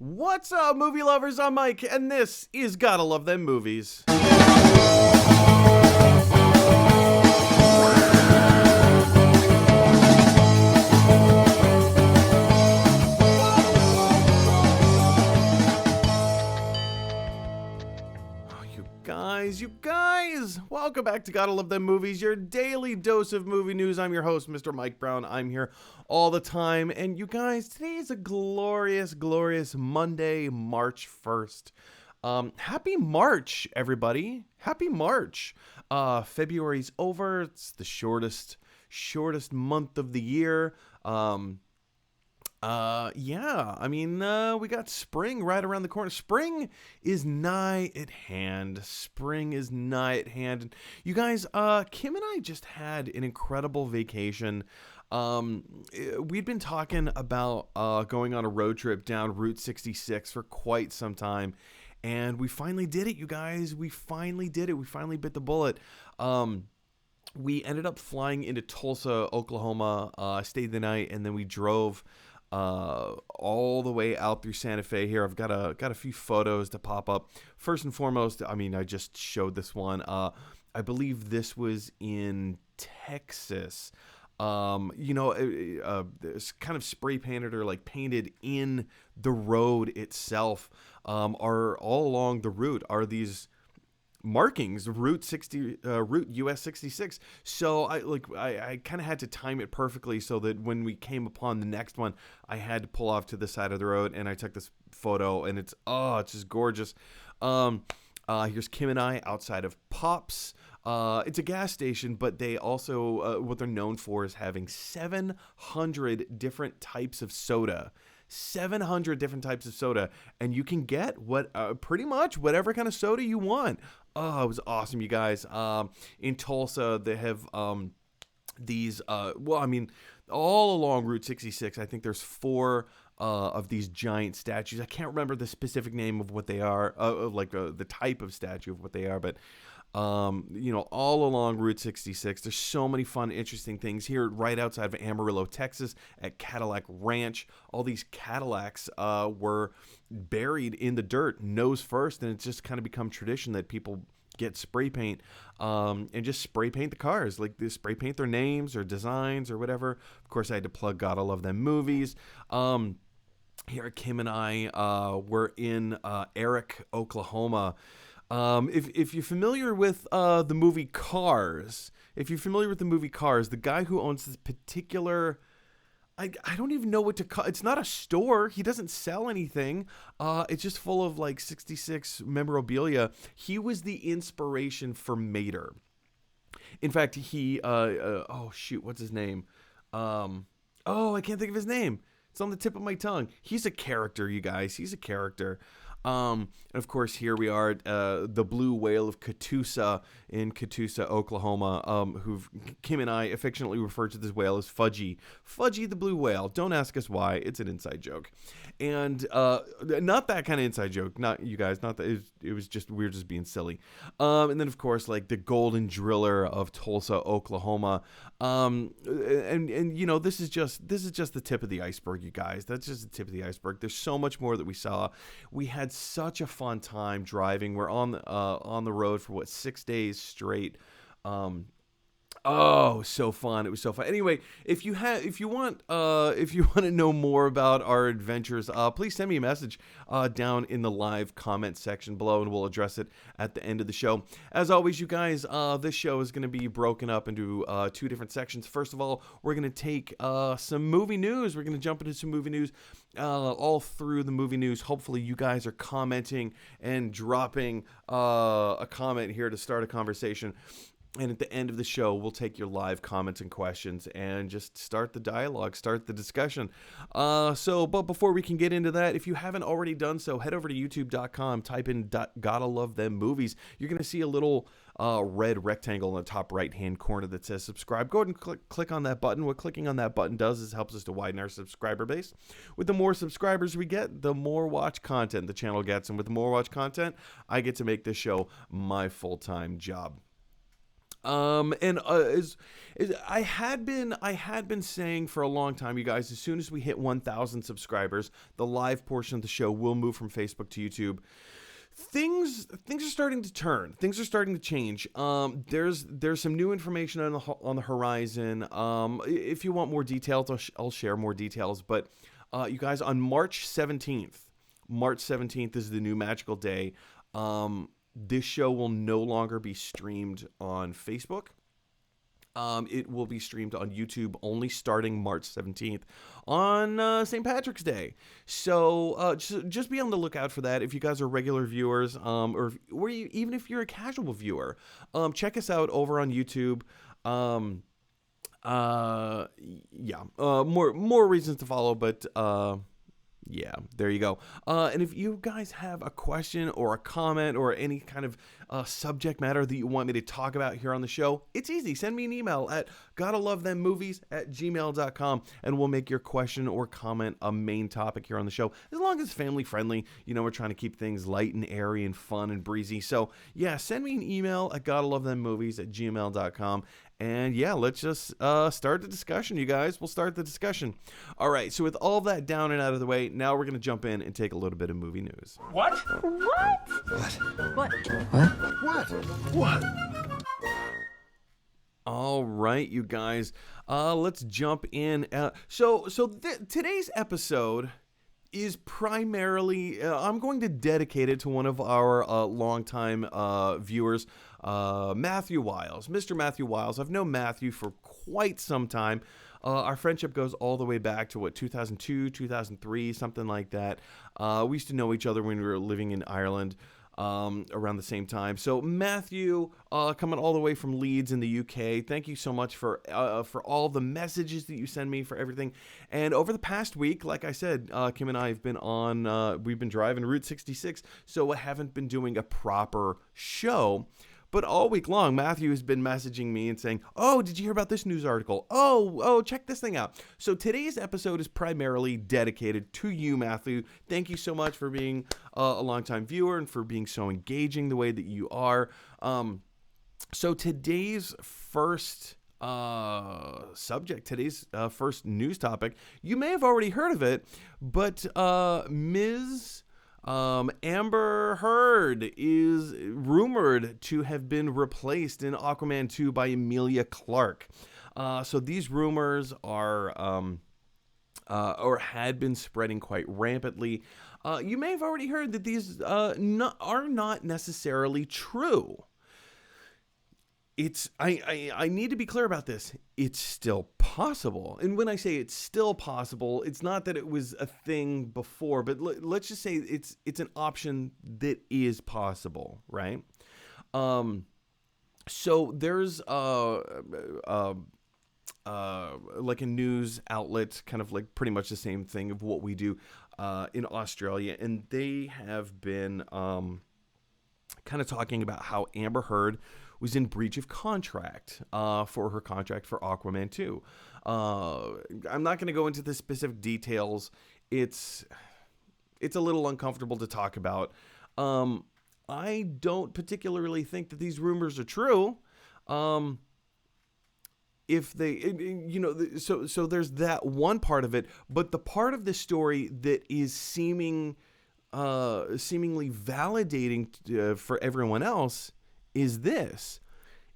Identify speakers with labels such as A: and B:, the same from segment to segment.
A: What's up, movie lovers? I'm Mike, and this is Gotta Love Them Movies. You guys, welcome back to Gotta Love Them Movies, your daily dose of movie news. I'm your host, Mr. Mike Brown. I'm here all the time, and you guys, today is a glorious, glorious Monday, March 1st. Happy March, everybody. Happy March. February's over. It's the shortest month of the year. We got spring right around the corner. Spring is nigh at hand. You guys, Kim and I just had an incredible vacation. We'd been talking about going on a road trip down Route 66 for quite some time, and we finally did it, you guys. We finally did it. We finally bit the bullet. We ended up flying into Tulsa, Oklahoma, stayed the night, and then we drove all the way out through Santa Fe. Here I've got a few photos to pop up. First and foremost, I just showed this one. I believe this was in Texas. It's kind of spray painted or like painted in the road itself. Are all along the route are these markings, Route US 66. So I kind of had to time it perfectly so that when we came upon the next one, I had to pull off to the side of the road, and I took this photo, and it's just gorgeous. Here's Kim and I outside of Pops. It's a gas station, but they also what they're known for is having 700 different types of soda. 700 different types of soda, and you can get pretty much whatever kind of soda you want. Oh, it was awesome, you guys. In Tulsa, they have these all along Route 66, I think there's 4 of these giant statues. I can't remember the specific name of what they are, the type of statue of what they are, but all along Route 66, there's so many fun, interesting things here right outside of Amarillo, Texas, at Cadillac Ranch. All these Cadillacs were buried in the dirt, nose first, and it's just kind of become tradition that people get spray paint and just spray paint the cars. Like, they spray paint their names or designs or whatever. Of course, I had to plug Gotta Love Them Movies. Here, Kim and I were in Eric, Oklahoma. If you're familiar with the movie Cars, the guy who owns this particular, I don't even know what to call. It's not a store. He doesn't sell anything. It's just full of like 66 memorabilia. He was the inspiration for Mater. In fact, he what's his name? I can't think of his name. It's on the tip of my tongue. He's a character, you guys. He's a character. And of course, here we are at the Blue Whale of Catoosa in Catoosa, Oklahoma, who Kim and I affectionately refer to this whale as Fudgy. Fudgy the Blue Whale. Don't ask us why. It's an inside joke. And not that kind of inside joke. Not you guys. Not that. It was just, we're just being silly. And then, of course, like the Golden Driller of Tulsa, Oklahoma. This is just the tip of the iceberg, you guys. That's just the tip of the iceberg. There's so much more that we saw. We had such a fun time driving. We're on the road for 6 days straight. So fun. It was so fun. Anyway, if you want to know more about our adventures, please send me a message down in the live comment section below, and we'll address it at the end of the show. As always, you guys, this show is going to be broken up into 2 different sections. First of all, we're going to take some movie news. We're going to jump into some movie news. All through the movie news, hopefully you guys are commenting and dropping a comment here to start a conversation. And at the end of the show, we'll take your live comments and questions and just start the dialogue, start the discussion. But before we can get into that, if you haven't already done so, head over to youtube.com, type in Gotta Love Them Movies. You're going to see a little red rectangle in the top right-hand corner that says subscribe. Go ahead and click on that button. What clicking on that button does is helps us to widen our subscriber base. With the more subscribers we get, the more watch content the channel gets. And with the more watch content, I get to make this show my full-time job. And I had been saying for a long time, you guys, as soon as we hit 1,000 subscribers, the live portion of the show will move from Facebook to YouTube. Things are starting to turn. Things are starting to change. There's some new information on the horizon. If you want more details, I'll share more details. But you guys, on March 17th is the new magical day. This show will no longer be streamed on Facebook. It will be streamed on YouTube only starting March 17th on St. Patrick's Day. So just be on the lookout for that. If you guys are regular viewers, or even if you're a casual viewer, check us out over on YouTube. More reasons to follow, but yeah, there you go. And if you guys have a question or a comment or any kind of subject matter that you want me to talk about here on the show, it's easy. Send me an email at gottalovethemmovies@gmail.com, and we'll make your question or comment a main topic here on the show, as long as it's family friendly. You know, we're trying to keep things light and airy and fun and breezy. So yeah, send me an email at gottalovethemmovies@gmail.com. And yeah, let's just start the discussion, you guys. We'll start the discussion. All right, so with all that down and out of the way, now we're going to jump in and take a little bit of movie news.
B: What?
C: What?
B: What?
C: What?
A: All right, you guys, let's jump in. Today's episode is primarily, I'm going to dedicate it to one of our longtime viewers, Matthew Wiles. Mr. Matthew Wiles. I've known Matthew for quite some time. Our friendship goes all the way back to 2002, 2003, something like that. We used to know each other when we were living in Ireland around the same time. So Matthew, coming all the way from Leeds in the UK, thank you so much for all the messages that you send me, for everything. And over the past week, like I said, Kim and I have been we've been driving Route 66, so I haven't been doing a proper show. But all week long, Matthew has been messaging me and saying, oh, did you hear about this news article? Oh, check this thing out. So today's episode is primarily dedicated to you, Matthew. Thank you so much for being a longtime viewer and for being so engaging the way that you are. So today's first subject, today's first news topic, you may have already heard of it, but Ms. Amber Heard is rumored to have been replaced in Aquaman 2 by Emilia Clarke. So these rumors are, or had been spreading quite rampantly. You may have already heard that these are not necessarily true. I need to be clear about this. It's still possible. And when I say it's still possible, it's not that it was a thing before, but let's just say it's an option that is possible, right? So there's like a news outlet, kind of like pretty much the same thing of what we do in Australia, and they have been kind of talking about how Amber Heard was in breach of contract for her contract for Aquaman 2. I'm not going to go into the specific details. It's a little uncomfortable to talk about. I don't particularly think that these rumors are true. If they, so there's that one part of it, but the part of the story that is seemingly validating for everyone else is this.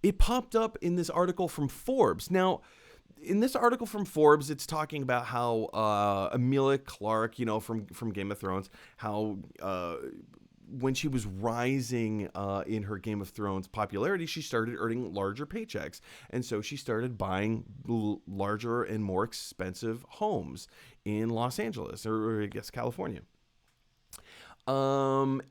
A: It popped up in this article from Forbes. Now, in this article from Forbes, it's talking about how Emilia Clarke, from Game of Thrones, how when she was rising in her Game of Thrones popularity, she started earning larger paychecks. And so she started buying larger and more expensive homes in Los Angeles, or I guess California. And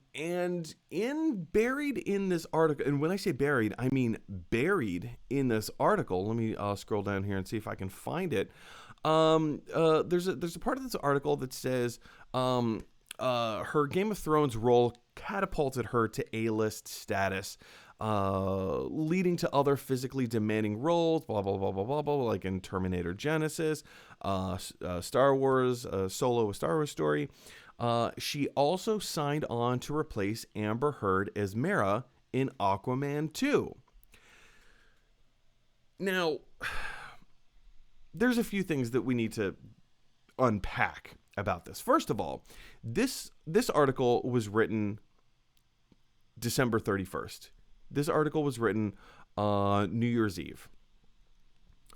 A: buried in this article, and when I say buried, I mean buried in this article. Let me scroll down here and see if I can find it. There's a part of this article that says her Game of Thrones role catapulted her to A-list status, leading to other physically demanding roles, blah, blah, blah, blah, blah, blah, like in Terminator Genesis, Star Wars, Solo, a Star Wars story. She also signed on to replace Amber Heard as Mera in Aquaman 2. Now, there's a few things that we need to unpack about this. First of all, this article was written December 31st. This article was written on New Year's Eve,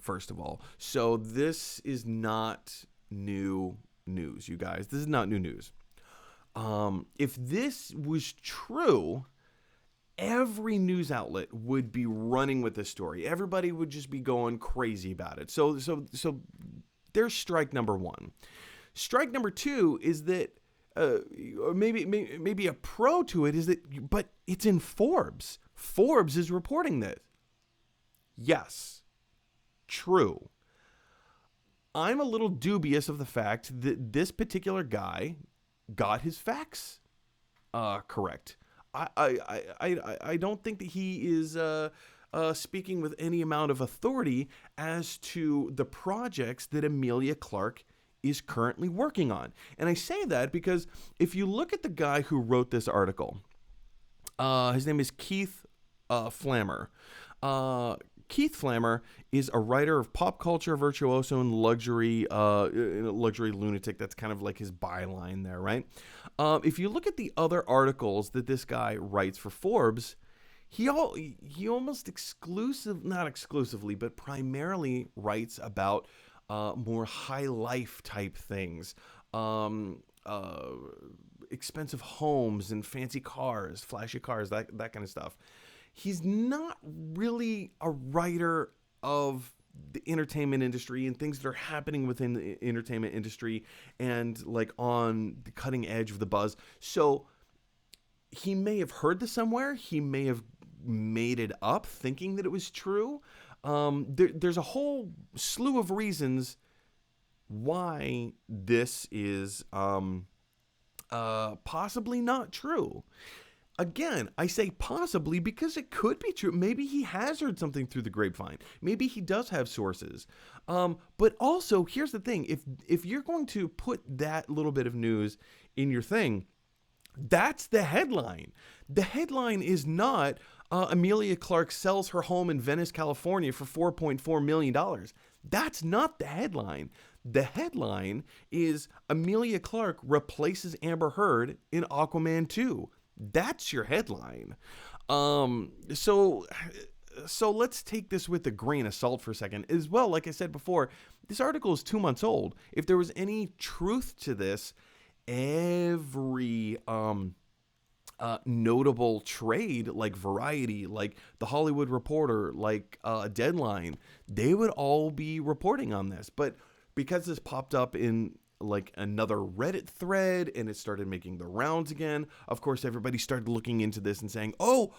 A: first of all. So this is not new news, you guys. This is not new news. If this was true, every news outlet would be running with this story. Everybody would just be going crazy about it. So there's strike number one. Strike number two is that, or maybe a pro to it is that, but it's in Forbes. Forbes is reporting this. Yes, true. I'm a little dubious of the fact that this particular guy got his facts correct. I don't think that he is speaking with any amount of authority as to the projects that Emilia Clarke is currently working on. And I say that because if you look at the guy who wrote this article, his name is Keith Flammer. Keith Flammer is a writer of pop culture virtuoso and luxury lunatic. That's kind of like his byline there, right? If you look at the other articles that this guy writes for Forbes, he almost not exclusively, but primarily writes about more high life type things, expensive homes and fancy cars, flashy cars, that kind of stuff. He's not really a writer of the entertainment industry and things that are happening within the entertainment industry and like on the cutting edge of the buzz. So he may have heard this somewhere. He may have made it up thinking that it was true. There's a whole slew of reasons why this is possibly not true. Again, I say possibly because it could be true. Maybe he has heard something through the grapevine. Maybe he does have sources. But also, here's the thing. If you're going to put that little bit of news in your thing, that's the headline. The headline is not Emilia Clarke sells her home in Venice, California for $4.4 million. That's not the headline. The headline is Emilia Clarke replaces Amber Heard in Aquaman 2. That's your headline. So let's take this with a grain of salt for a second. As well, like I said before, this article is 2 months old. If there was any truth to this, every notable trade like Variety, like The Hollywood Reporter, like Deadline, they would all be reporting on this. But because this popped up in like another Reddit thread and it started making the rounds again, of course everybody started looking into this and saying, oh.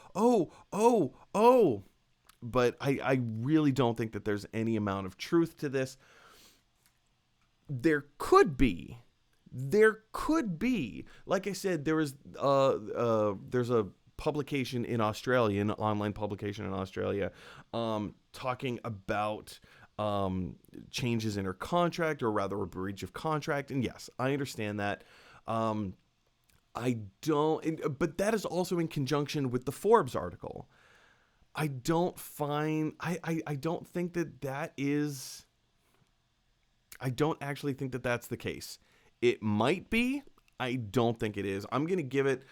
A: But I really don't think that there's any amount of truth to this. There could be, like I said, there's a publication in Australia, an online publication in Australia, talking about changes in her contract, or rather a breach of contract. And yes, I understand that. But that is also in conjunction with the Forbes article. I don't think that is, I don't actually think that that's the case. It might be. I don't think it is. I'm going to give it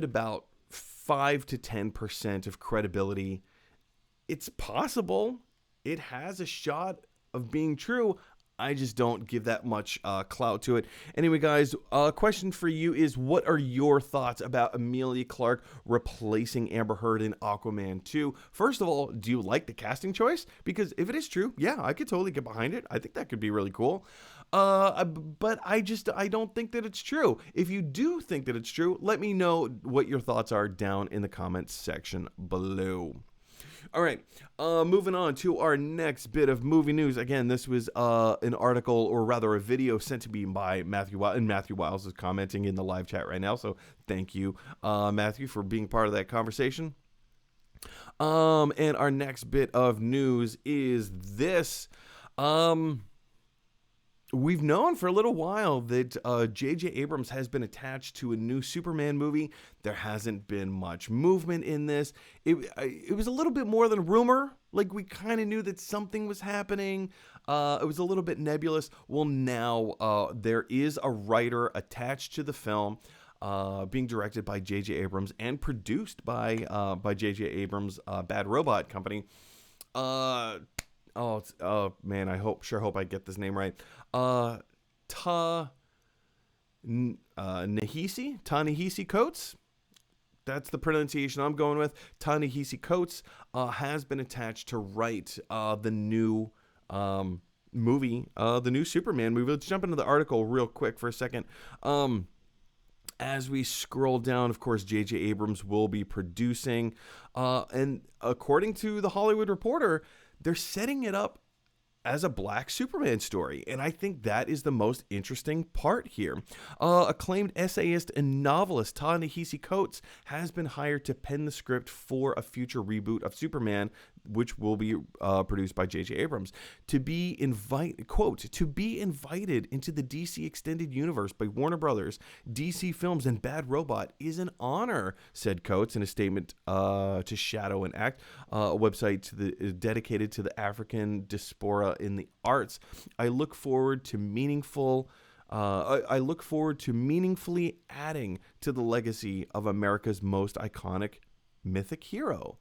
A: about 5 to 10% of credibility. It's possible. It has a shot of being true. I just don't give that much clout to it. Anyway, guys, question for you is, what are your thoughts about Emilia Clarke replacing Amber Heard in Aquaman 2? First of all, do you like the casting choice? Because if it is true, yeah, I could totally get behind it. I think that could be really cool. But I don't think that it's true. If you do think that it's true, let me know what your thoughts are down in the comments section below. All right, moving on to our next bit of movie news. Again, this was an article, or rather a video sent to me by Matthew Wiles, and Matthew Wiles is commenting in the live chat right now, so thank you, Matthew, for being part of that conversation. And our next bit of news is this. we've known for a little while that J.J. Abrams has been attached to a new Superman movie. There hasn't been much movement in this. It was a little bit more than a rumor. Like, we kind of knew that something was happening. It was a little bit nebulous. Well, now there is a writer attached to the film, being directed by J.J. Abrams and produced by J.J. Abrams' Bad Robot Company. Oh man, I hope I get this name right. Ta-Nehisi Coates. That's the pronunciation I'm going with. Ta-Nehisi Coates has been attached to write the new movie, the new Superman movie. Let's jump into the article real quick for a second. As we scroll down, of course, J.J. Abrams will be producing. And according to The Hollywood Reporter, they're setting it up as a Black Superman story, and I think that is the most interesting part here. Acclaimed essayist and novelist Ta-Nehisi Coates has been hired to pen the script for a future reboot of Superman, which will be produced by J.J. Abrams. To be invited into the DC Extended Universe by Warner Brothers, DC Films, and Bad Robot is an honor, said Coates in a statement to Shadow and Act, a website dedicated to the African diaspora in the arts. I look forward to meaningfully adding to the legacy of America's most iconic mythic hero.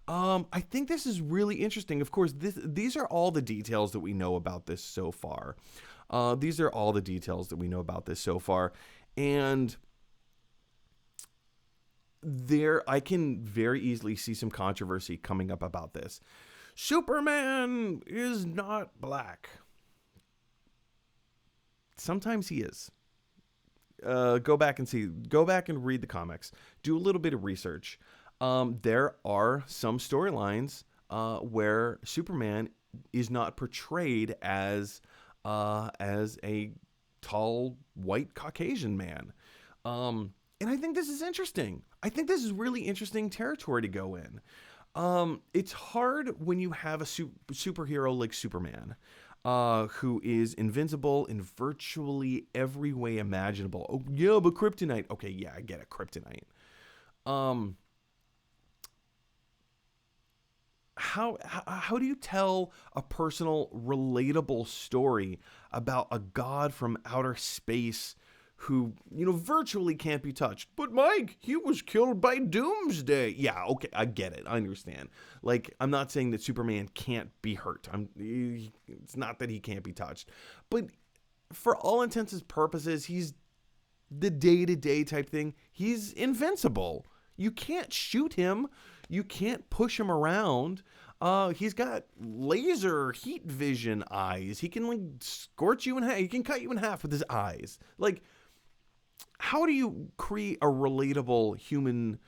A: I think this is really interesting. Of course, these are all the details that we know about this so far. And I can very easily see some controversy coming up about this. Superman is not black. Sometimes he is. Go back and read the comics. Do a little bit of research. There are some storylines where Superman is not portrayed as a tall white Caucasian man. And I think this is interesting. I think this is really interesting territory to go in. It's hard when you have a superhero like Superman, who is invincible in virtually every way imaginable. Oh, yeah, but kryptonite. Okay, yeah, I get it, kryptonite. How do you tell a personal, relatable story about a god from outer space who, virtually can't be touched? But Mike, he was killed by Doomsday. Yeah, okay, I get it. I understand. Like, I'm not saying that Superman can't be hurt. It's not that he can't be touched. But for all intents and purposes, he's the day-to-day type thing. He's invincible. You can't shoot him. You can't push him around. He's got laser heat vision eyes. He can scorch you in half. He can cut you in half with his eyes. Like, how do you create a relatable human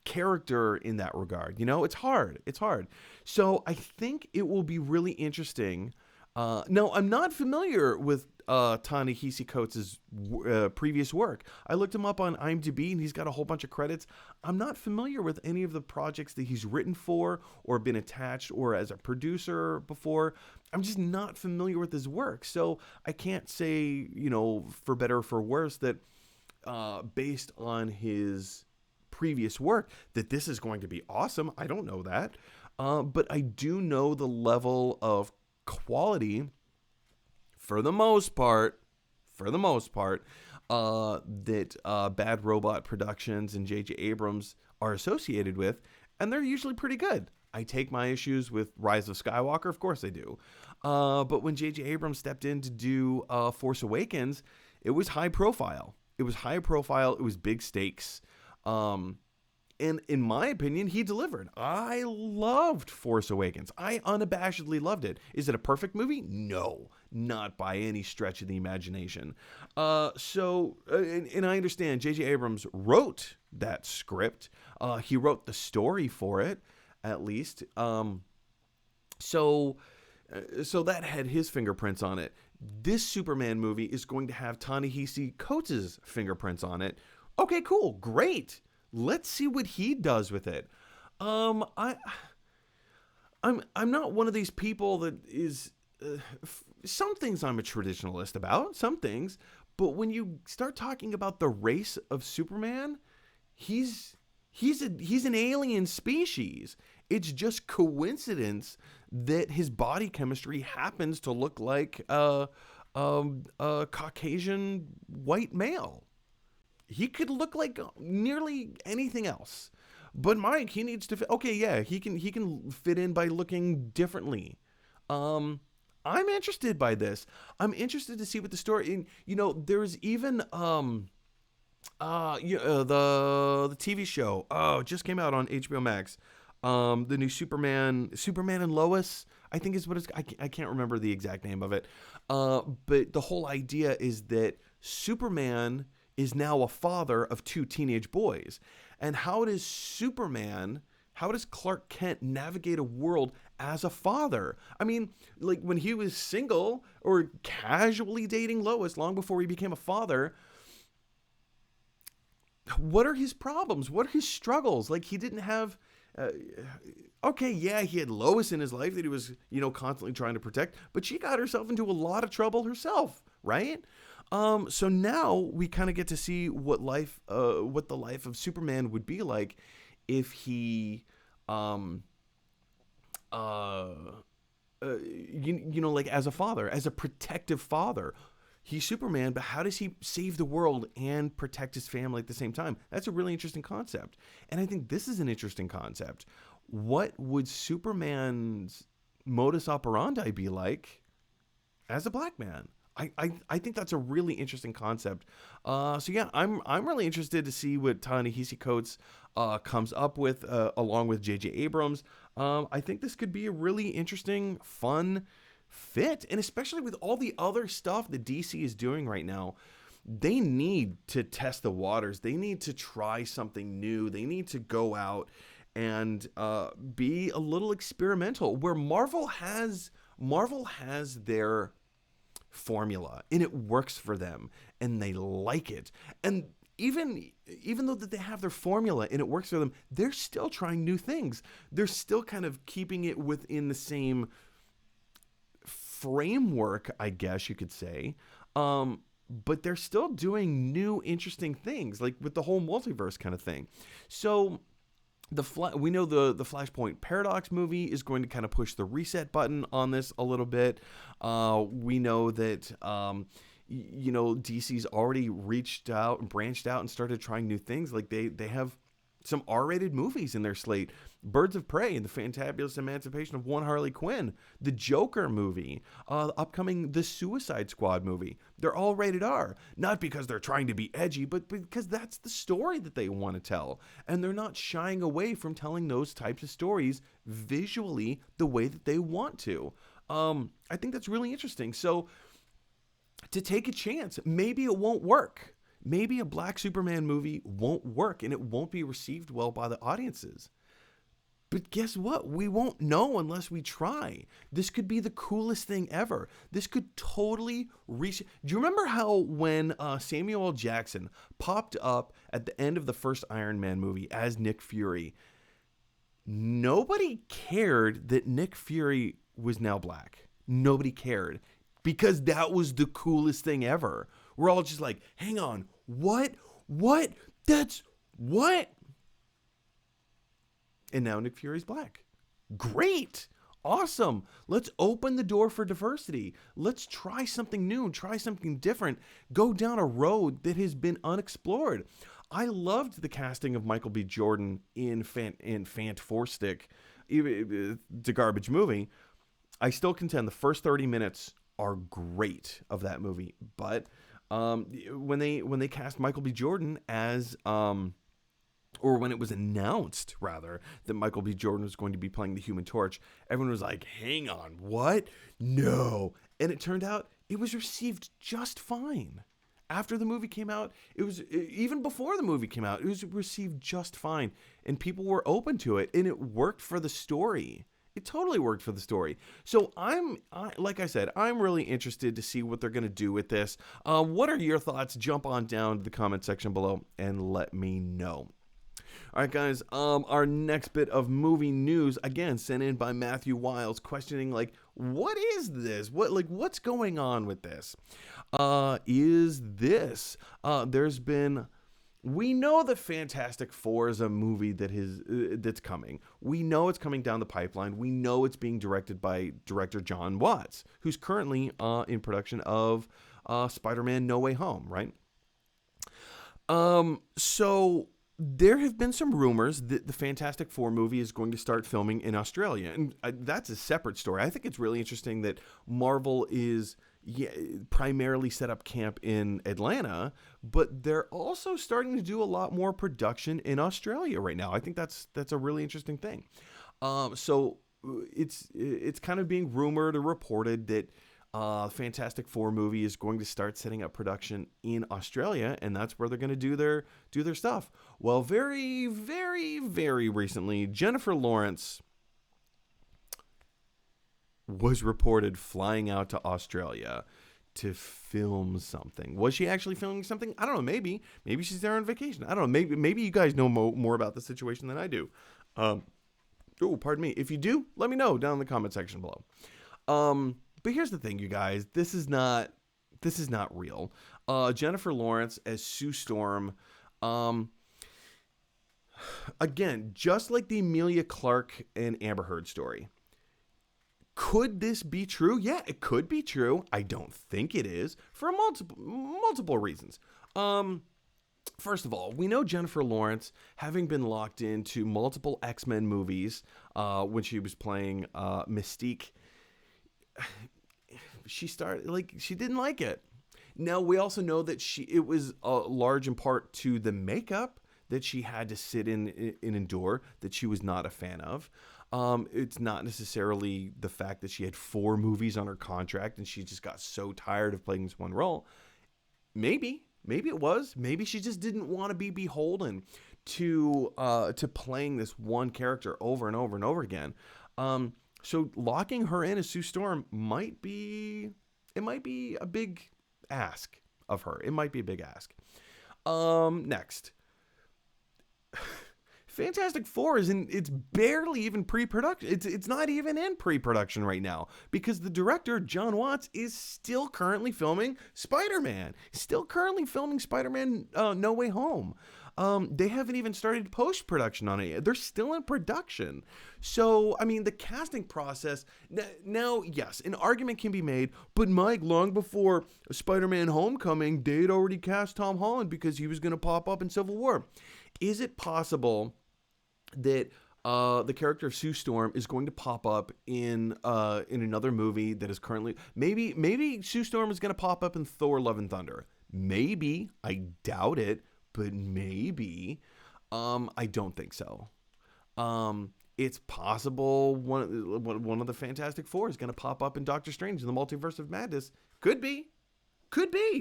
A: character in that regard? It's hard. So I think it will be really interesting. No, I'm not familiar with Ta-Nehisi Coates' previous work. I looked him up on IMDb, and he's got a whole bunch of credits. I'm not familiar with any of the projects that he's written for or been attached or as a producer before. I'm just not familiar with his work. So I can't say, for better or for worse, that based on his previous work, that this is going to be awesome. I don't know that. But I do know the level of quality for the most part that Bad Robot Productions and J.J. Abrams are associated with, and they're usually pretty good. I take my issues with Rise of Skywalker, of course I do. But when J.J. Abrams stepped in to do Force Awakens, it was high profile. It was big stakes. And in my opinion, he delivered. I loved Force Awakens. I unabashedly loved it. Is it a perfect movie? No, not by any stretch of the imagination. And I understand J.J. Abrams wrote that script. He wrote the story for it, at least. So that had his fingerprints on it. This Superman movie is going to have Ta-Nehisi Coates' fingerprints on it. Okay, cool, great. Let's see what he does with it. I'm not one of these people that is some things I'm a traditionalist about, some things, but when you start talking about the race of Superman, he's an alien species. It's just coincidence that his body chemistry happens to look like a Caucasian white male. He could look like nearly anything else. But Mike, he needs to fit. Okay, yeah, he can fit in by looking differently. I'm interested by this. I'm interested to see what the story. And there's even the TV show. Oh, it just came out on HBO Max. The new Superman and Lois, I think is what it's. I can't remember the exact name of it. But the whole idea is that Superman is now a father of 2 teenage boys. And how does Clark Kent navigate a world as a father? I mean, like when he was single or casually dating Lois long before he became a father, what are his problems? What are his struggles? Like he didn't have... okay, yeah, he had Lois in his life that he was, constantly trying to protect, but she got herself into a lot of trouble herself, right? So now we kind of get to see what the life of Superman would be like if he, like as a father, as a protective father. He's Superman, but how does he save the world and protect his family at the same time? That's a really interesting concept. And I think this is an interesting concept. What would Superman's modus operandi be like as a black man? I think that's a really interesting concept. So yeah, I'm really interested to see what Ta-Nehisi Coates comes up with along with J.J. Abrams. I think this could be a really interesting, fun fit, and especially with all the other stuff that DC is doing right now, they need to test the waters. They need to try something new. They need to go out and be a little experimental. Where Marvel has their formula and it works for them and they like it, and even though that they have their formula and it works for them, they're still trying new things. They're still kind of keeping it within the same framework, I guess you could say, but they're still doing new interesting things, like with the whole multiverse kind of thing. So we know the Flashpoint Paradox movie is going to kind of push the reset button on this a little bit. We know that DC's already reached out and branched out and started trying new things. Like they have some R-rated movies in their slate. Birds of Prey and the Fantabulous Emancipation of One Harley Quinn, the Joker movie, upcoming The Suicide Squad movie. They're all rated R. Not because they're trying to be edgy, but because that's the story that they want to tell. And they're not shying away from telling those types of stories visually the way that they want to. I think that's really interesting. So to take a chance, maybe it won't work. Maybe a Black Superman movie won't work and it won't be received well by the audiences. But guess what? We won't know unless we try. This could be the coolest thing ever. This could totally reach... Do you remember how when Samuel L. Jackson popped up at the end of the first Iron Man movie as Nick Fury, nobody cared that Nick Fury was now black. Nobody cared. Because that was the coolest thing ever. We're all just like, hang on, what? That's what? And now Nick Fury's black. Great. Awesome. Let's open the door for diversity. Let's try something new, try something different, go down a road that has been unexplored. I loved the casting of Michael B. Jordan in Fant Four Stick, the garbage movie. I still contend the first 30 minutes are great of that movie, but when they cast Michael B. Jordan as or when it was announced rather that Michael B. Jordan was going to be playing the Human Torch, everyone was like, hang on, what? No. And it turned out it was received just fine. After the movie came out, even before the movie came out, it was received just fine, and people were open to it, and it worked for the story. It totally worked for the story. So like I said, I'm really interested to see what they're going to do with this. What are your thoughts? Jump on down to the comment section below and let me know. All right, guys. Our next bit of movie news, again, sent in by Matthew Wiles, questioning, like, what is this? What's going on with this? There's been... We know that Fantastic Four is a movie that's coming. We know it's coming down the pipeline. We know it's being directed by director John Watts, who's currently in production of Spider-Man No Way Home, right? So there have been some rumors that the Fantastic Four movie is going to start filming in Australia, and that's a separate story. I think it's really interesting that Marvel is primarily set up camp in Atlanta, but they're also starting to do a lot more production in Australia right now. I think that's a really interesting thing. So it's kind of being rumored or reported that Fantastic Four movie is going to start setting up production in Australia, and that's where they're going to do their stuff. Well, very, very, very recently, Jennifer Lawrence was reported flying out to Australia to film something. Was she actually filming something? I don't know. Maybe she's there on vacation. I don't know. Maybe you guys know more about the situation than I do. Pardon me. If you do, let me know down in the comment section below. But here's the thing, you guys. This is not real. Jennifer Lawrence as Sue Storm. Again, just like the Emilia Clarke and Amber Heard story. Could this be true? Yeah, it could be true. I don't think it is for multiple reasons. First of all, we know Jennifer Lawrence, having been locked into multiple X-Men movies when she was playing Mystique, she didn't like it. Now, we also know that it was large in part to the makeup that she had to sit in and endure that she was not a fan of. It's not necessarily the fact that she had 4 movies on her contract and she just got so tired of playing this one role. Maybe it was. Maybe she just didn't want to be beholden to playing this one character over and over and over again. So locking her in as Sue Storm might be a big ask of her. It might be a big ask. Next. Fantastic Four it's barely even pre-production. It's not even in pre-production right now because the director, John Watts, is still currently filming Spider-Man. Still currently filming Spider-Man No Way Home. They haven't even started post-production on it yet. They're still in production. So, I mean, the casting process, now, yes, an argument can be made, but Mike, long before Spider-Man Homecoming, they'd already cast Tom Holland because he was going to pop up in Civil War. Is it possible that the character of Sue Storm is going to pop up in another movie that is currently... Maybe Sue Storm is going to pop up in Thor Love and Thunder. Maybe. I doubt it, but maybe. I don't think so. It's possible one of the Fantastic Four is going to pop up in Doctor Strange in the Multiverse of Madness. Could be.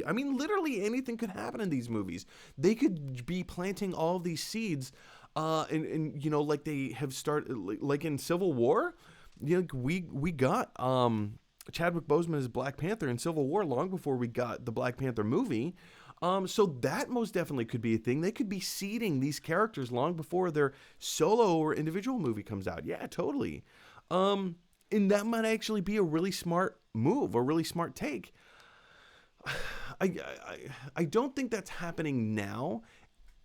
A: I mean, literally anything could happen in these movies. They could be planting all of these seeds, and you know, like they have started, like in Civil War. You know, we got Chadwick Boseman as Black Panther in Civil War long before we got the Black Panther movie. So that most definitely could be a thing. They could be seeding these characters long before their solo or individual movie comes out. Yeah, totally. And that might actually be a really smart move, a really smart take. I don't think that's happening now,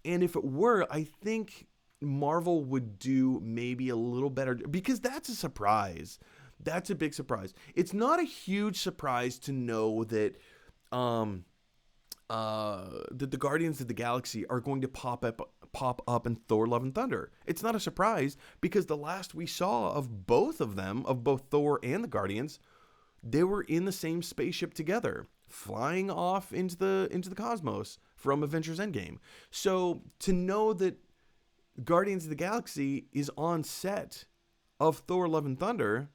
A: and if it were, I think Marvel would do maybe a little better because that's a surprise. That's a big surprise. It's not a huge surprise to know that that the Guardians of the Galaxy are going to pop up in Thor: Love and Thunder. It's not a surprise because the last we saw of both of them, of both Thor and the Guardians, they were in the same spaceship together, flying off into the cosmos from Avengers Endgame. So to know that Guardians of the Galaxy is on set of Thor: Love and Thunder,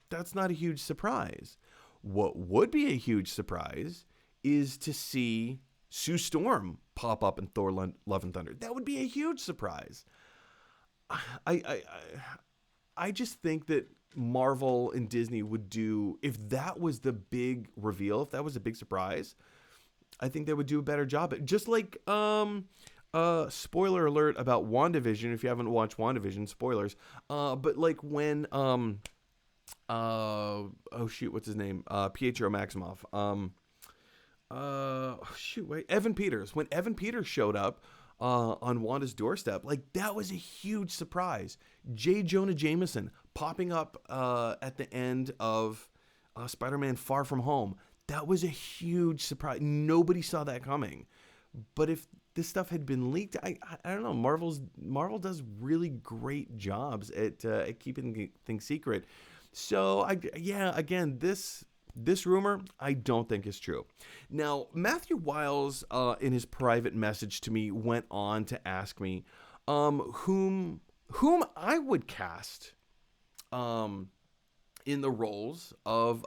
A: that's not a huge surprise. What would be a huge surprise is to see Sue Storm pop up in Thor: Love and Thunder. That would be a huge surprise. I just think that Marvel and Disney would do, if that was the big reveal, if that was a big surprise, I think they would do a better job. Just like spoiler alert about WandaVision. If you haven't watched WandaVision, spoilers. But like when oh shoot, what's his name? Pietro Maximoff. Evan Peters. When Evan Peters showed up on Wanda's doorstep, like that was a huge surprise. J. Jonah Jameson popping up at the end of Spider-Man Far From Home. That was a huge surprise. Nobody saw that coming. But if this stuff had been leaked, I don't know. Marvel does really great jobs at keeping things secret. So again, this rumor I don't think is true. Now, Matthew Wiles in his private message to me went on to ask me whom I would cast in the roles of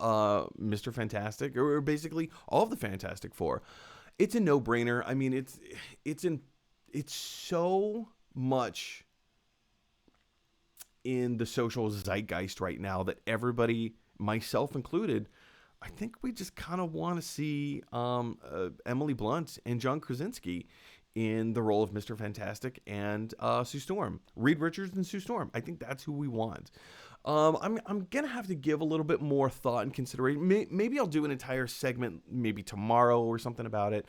A: Mr. Fantastic, or basically all of the Fantastic Four. It's a no-brainer. I mean, it's so much in the social zeitgeist right now that everybody, myself included, I think we just kind of want to see Emily Blunt and John Krasinski in the role of Mr. Fantastic and Sue Storm. Reed Richards and Sue Storm. I think that's who we want. I'm gonna have to give a little bit more thought and consideration. Maybe I'll do an entire segment, maybe tomorrow or something about it.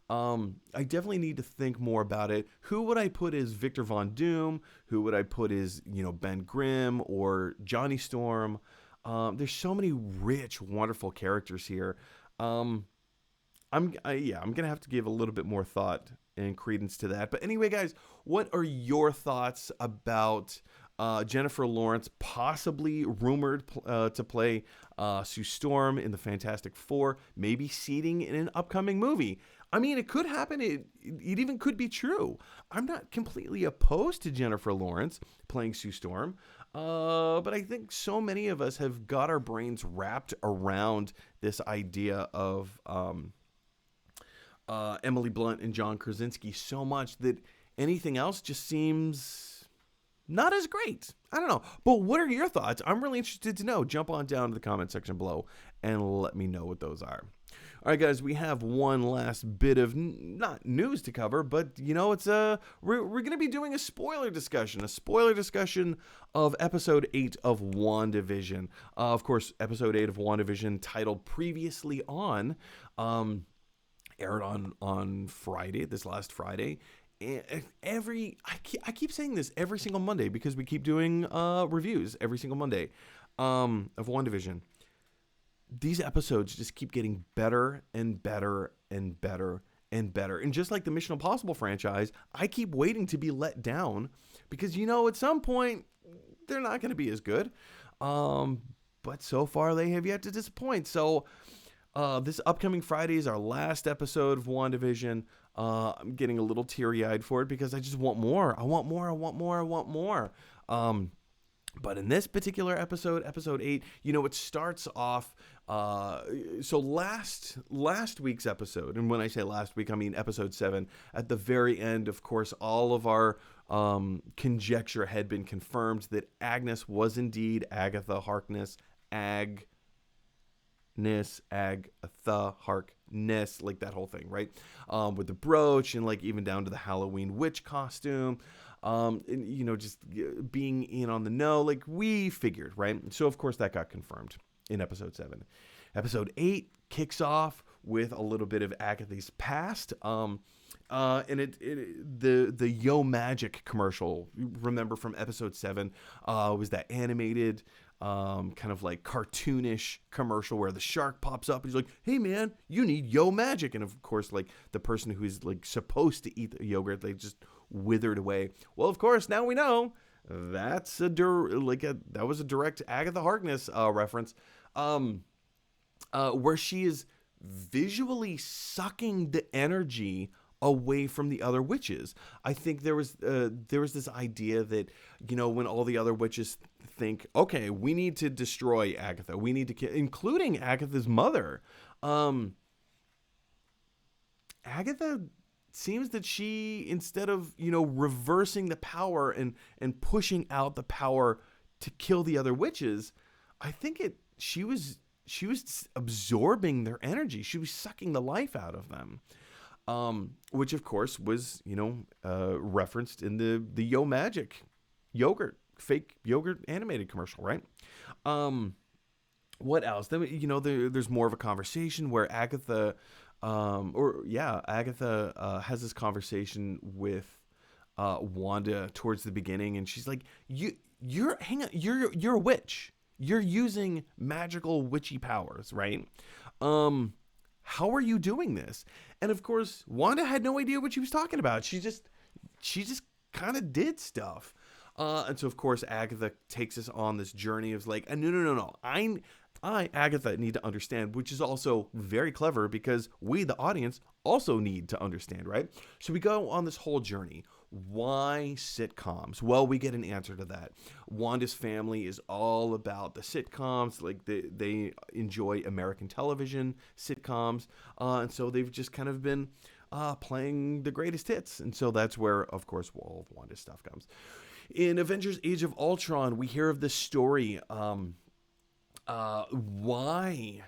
A: I definitely need to think more about it. Who would I put as Victor Von Doom? Who would I put as Ben Grimm or Johnny Storm? There's so many rich, wonderful characters here. I'm gonna have to give a little bit more thought and credence to that. But anyway, guys, what are your thoughts about Jennifer Lawrence possibly rumored to play Sue Storm in the Fantastic Four, maybe seeding in an upcoming movie? I mean, it could happen. It even could be true. I'm not completely opposed to Jennifer Lawrence playing Sue Storm, but I think so many of us have got our brains wrapped around this idea of Emily Blunt and John Krasinski so much that anything else just seems not as great. I don't know. But what are your thoughts? I'm really interested to know. Jump on down to the comment section below and let me know what those are. All right, guys, we have one last bit of not news to cover, but it's we're going to be doing a spoiler discussion of episode 8 of WandaVision. Of course, episode 8 of WandaVision, titled Previously On, aired on Friday, this last Friday. I keep saying this every single Monday because we keep doing reviews every single Monday of WandaVision. These episodes just keep getting better and better and better and better. And just like the Mission Impossible franchise, I keep waiting to be let down because, at some point, they're not going to be as good. But so far, they have yet to disappoint. So this upcoming Friday is our last episode of WandaVision. I'm getting a little teary-eyed for it because I just want more. I want more. But in this particular episode 8, it starts off. So last week's episode, and when I say last week, I mean episode 7. At the very end, of course, all of our conjecture had been confirmed that Agnes was indeed Agatha Harkness. Agatha Harkness, like that whole thing, right? With the brooch and like even down to the Halloween witch costume. And, just being in on the know, like we figured, right? So, of course, that got confirmed in episode 7. Episode 8 kicks off with a little bit of Agatha's past. And the Yo Magic commercial, remember from episode 7, was that animated, kind of like cartoonish commercial where the shark pops up. He's like, "Hey man, you need Yo Magic," and of course, like the person who's like supposed to eat the yogurt, they just withered away. Well, of course, now we know that's that was a direct Agatha Harkness reference, where she is visually sucking the energy away from the other witches. I think there was this idea that when all the other witches think, okay, we need to destroy Agatha, we need to kill, including Agatha's mother. Agatha seems that she, instead of reversing the power and pushing out the power to kill the other witches, I think she was absorbing their energy. She was sucking the life out of them. which of course was, referenced in the Yo Magic yogurt, fake yogurt animated commercial, right? What else? Then, there's more of a conversation where Agatha, Agatha has this conversation with Wanda towards the beginning, and she's like, you're a witch. You're using magical witchy powers, right? How are you doing this? And of course, Wanda had no idea what she was talking about. She just kind of did stuff. And so of course, Agatha takes us on this journey of like, no. I, Agatha, need to understand, which is also very clever because we, the audience, also need to understand, right? So we go on this whole journey. Why sitcoms? Well, we get an answer to that. Wanda's family is all about the sitcoms. Like they enjoy American television sitcoms. And so they've just kind of been playing the greatest hits. And so that's where, of course, all of Wanda's stuff comes. In Avengers Age of Ultron, we hear of this story. Why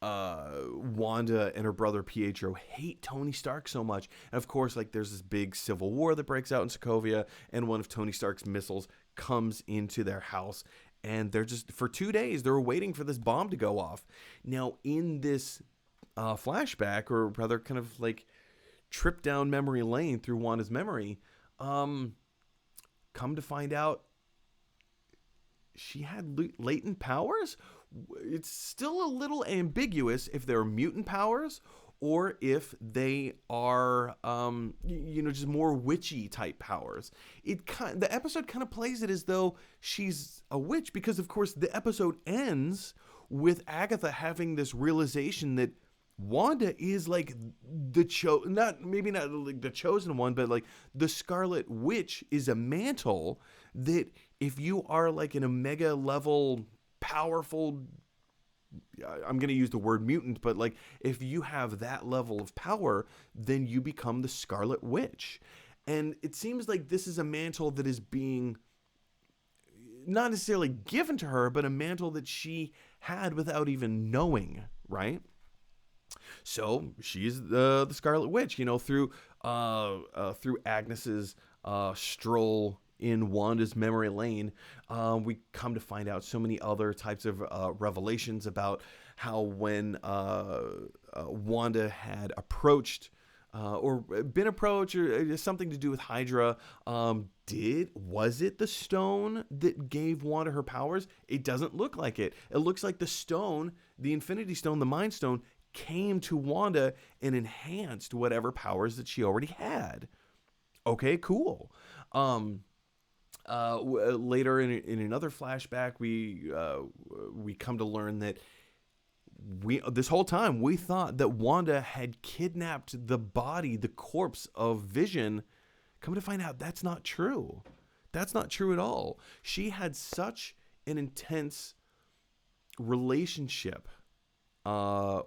A: Wanda and her brother Pietro hate Tony Stark so much. And of course, like there's this big civil war that breaks out in Sokovia, and one of Tony Stark's missiles comes into their house, and they're just, for 2 days, they're waiting for this bomb to go off. Now, in this flashback, or rather kind of like trip down memory lane through Wanda's memory, come to find out she had latent powers. It's still a little ambiguous if they're mutant powers or if they are, just more witchy type powers. The episode kind of plays it as though she's a witch because, of course, the episode ends with Agatha having this realization that Wanda is like not like the chosen one, but like the Scarlet Witch is a mantle that if you are like an omega level powerful, I'm going to use the word mutant, but like if you have that level of power, then you become the Scarlet Witch. And it seems like this is a mantle that is being not necessarily given to her, but a mantle that she had without even knowing, right? So she's the Scarlet Witch, through Agnes's stroll in Wanda's memory lane. We come to find out so many other types of revelations about how when Wanda had approached or been approached, or something to do with Hydra, was it the stone that gave Wanda her powers? It doesn't look like it. It looks like the stone, the Infinity Stone, the Mind Stone, came to Wanda and enhanced whatever powers that she already had. Okay, cool. Later in another flashback, we come to learn that this whole time we thought that Wanda had kidnapped the corpse of Vision. Come to find out that's not true. That's not true at all. She had such an intense relationship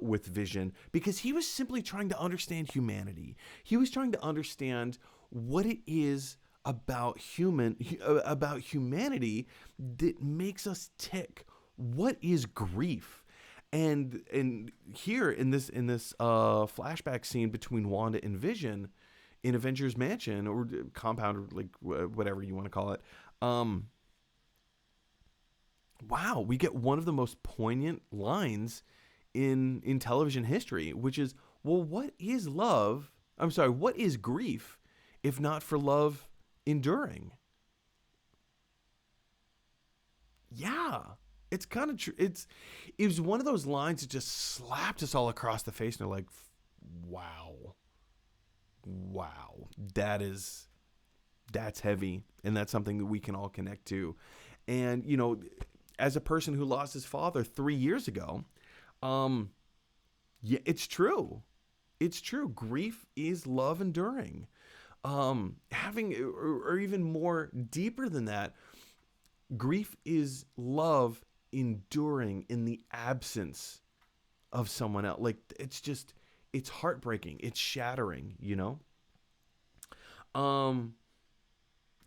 A: with Vision because he was simply trying to understand humanity. He was trying to understand what it is about humanity that makes us tick. What is grief? And here in this flashback scene between Wanda and Vision in Avengers Mansion, or compound, or like whatever you want to call it, wow, we get one of the most poignant lines in television history, which is, well, what is love? I'm sorry, what is grief if not for love enduring? Yeah, it's kind of true. It was one of those lines that just slapped us all across the face, and they're like, wow, that's heavy, and that's something that we can all connect to. And as a person who lost his father 3 years ago, yeah, it's true. It's true. Grief is love enduring. Having, or even more deeper than that, grief is love enduring in the absence of someone else. Like, it's heartbreaking. It's shattering,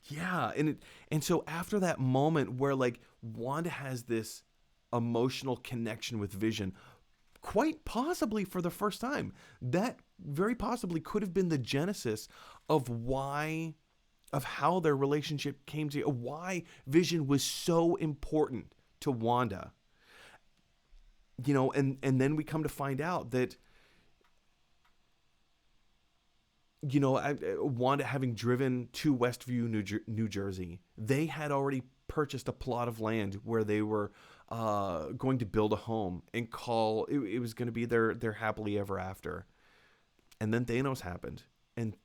A: Yeah. And so after that moment where like Wanda has this emotional connection with Vision, quite possibly for the first time. That very possibly could have been the genesis of how their relationship came to, why Vision was so important to Wanda. You know, and then we come to find out that, you know, Wanda having driven to Westview, New Jersey, they had already purchased a plot of land where they were going to build a home and call it was going to be their happily ever after. And then Thanos happened, and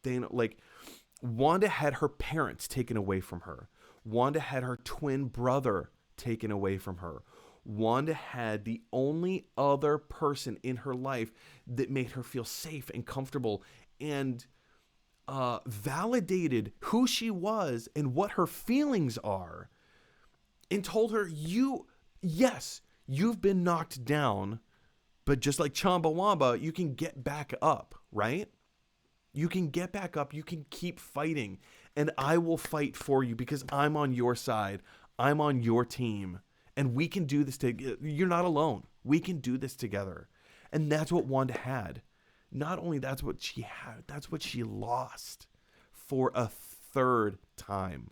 A: Wanda had her parents taken away from her. Wanda had her twin brother taken away from her. Wanda had the only other person in her life that made her feel safe and comfortable and validated who she was and what her feelings are, and told her, yes, you've been knocked down, but just like Chumbawamba, you can get back up, right? You can get back up. You can keep fighting, and I will fight for you because I'm on your side. I'm on your team, and we can do this together. You're not alone. We can do this together. And that's what Wanda had. Not only that's what she had, that's what she lost for a third time.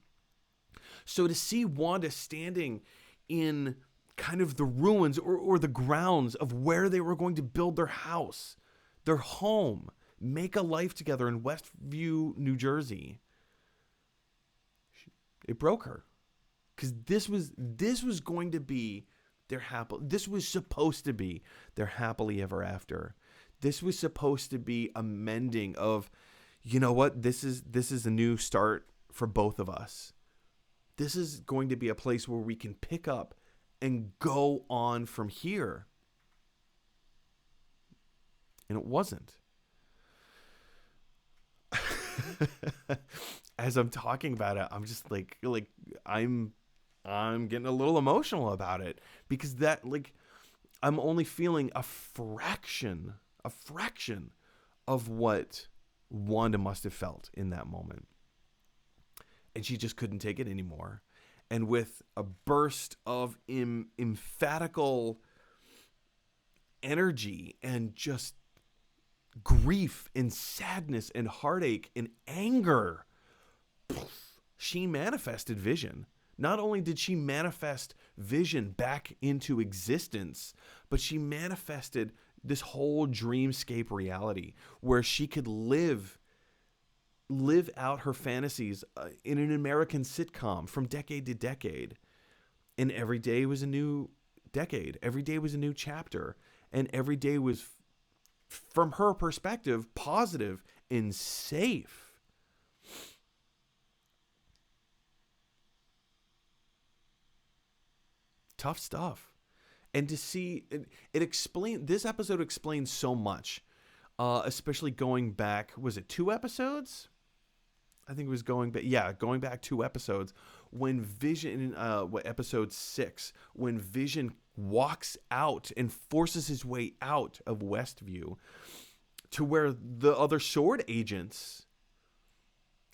A: So to see Wanda standing in kind of the ruins or the grounds of where they were going to build their house, their home, make a life together in Westview, New Jersey, it broke her. Because this was going to be this was supposed to be their happily ever after. This was supposed to be a mending of, you know what, this is a new start for both of us. This is going to be a place where we can pick up and go on from here. And it wasn't. As I'm talking about it, I'm just like I'm getting a little emotional about it, because I'm only feeling a fraction of what Wanda must have felt in that moment. And she just couldn't take it anymore. And with a burst of emphatical energy and just grief and sadness and heartache and anger, she manifested Vision. Not only did she manifest Vision back into existence, but she manifested this whole dreamscape reality where she could live out her fantasies in an American sitcom from decade to decade. And every day was a new decade. Every day was a new chapter. And every day was, from her perspective, positive and safe. Tough stuff. And to see this episode explains so much, especially going back, was it 2 episodes? I think it was going back 2 episodes when Vision, episode 6, when Vision walks out and forces his way out of Westview to where the other sword agents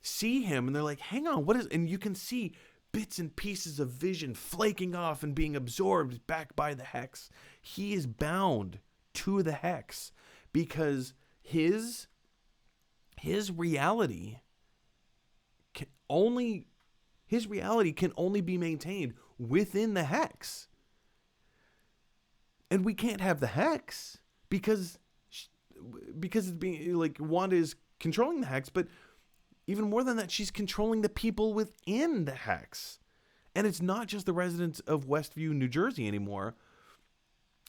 A: see him and they're like, hang on, what is, and you can see bits and pieces of Vision flaking off and being absorbed back by the Hex. He is bound to the Hex because his reality can only be maintained within the Hex. And we can't have the Hex because it's being like Wanda is controlling the Hex, but even more than that, she's controlling the people within the Hex. And it's not just the residents of Westview, New Jersey anymore.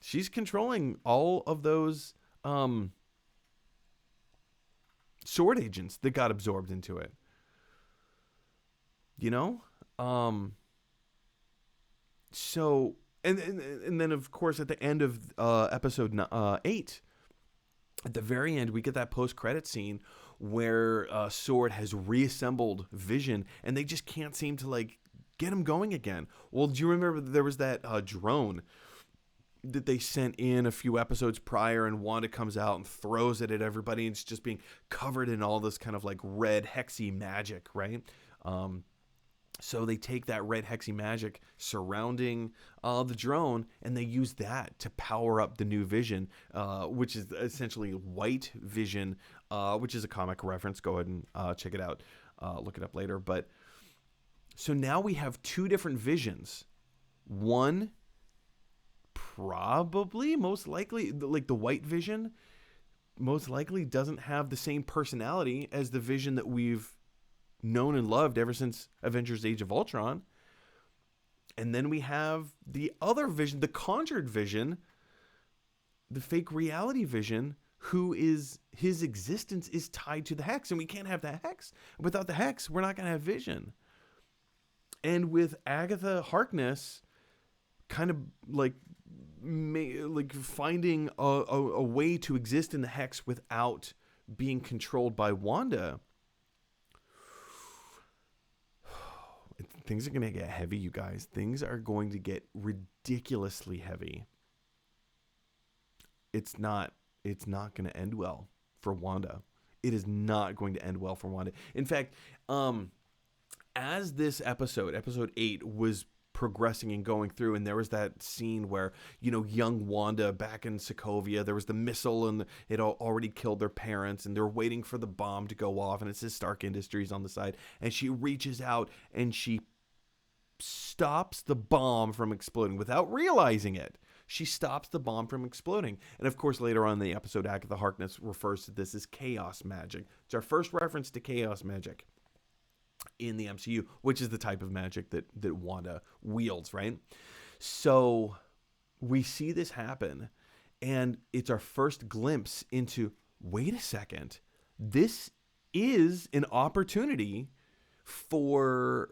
A: She's controlling all of those sword agents that got absorbed into it. You know? So, and then, of course, at the end of episode 8, at the very end, we get that post-credit scene where Sword has reassembled Vision, and they just can't seem to get him going again. Well, do you remember there was that drone that they sent in a few episodes prior, and Wanda comes out and throws it at everybody, and it's just being covered in all this kind of red hexy magic, right? So they take that red hexy magic surrounding the drone, and they use that to power up the new Vision, which is essentially white Vision, which is a comic reference. Go ahead and check it out. Look it up later. But so now we have two different Visions. One, probably, most likely, like the white Vision, most likely doesn't have the same personality as the Vision that we've known and loved ever since Avengers Age of Ultron. And then we have the other Vision, the conjured Vision, the fake reality Vision, who is, his existence is tied to the hex, and we can't have that hex. Without the hex, we're not going to have Vision. And with Agatha Harkness kind of like finding a way to exist in the hex without being controlled by Wanda, things are going to get heavy, you guys. Things are going to get ridiculously heavy. It's not going to end well for Wanda. It is not going to end well for Wanda. In fact, as this episode 8 was progressing and going through, and there was that scene where, young Wanda back in Sokovia, there was the missile and it already killed their parents, and they're waiting for the bomb to go off, and it says Stark Industries on the side, and she reaches out and she stops the bomb from exploding without realizing it. She stops the bomb from exploding. And of course, later on in the episode, Agatha Harkness refers to this as chaos magic. It's our first reference to chaos magic in the MCU, which is the type of magic that Wanda wields, right? So we see this happen, and it's our first glimpse into, wait a second, this is an opportunity for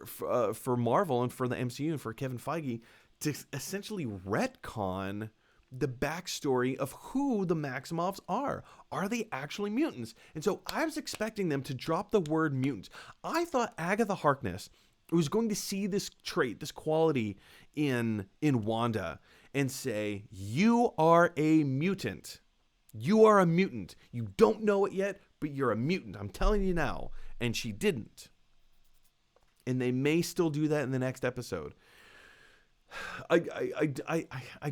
A: Marvel and for the MCU and for Kevin Feige to essentially retcon the backstory of who the Maximoffs are. Are they actually mutants? And so I was expecting them to drop the word mutant. I thought Agatha Harkness was going to see this trait, this quality in Wanda, and say, you are a mutant. You are a mutant. You don't know it yet, but you're a mutant. I'm telling you now. And she didn't. And they may still do that in the next episode. I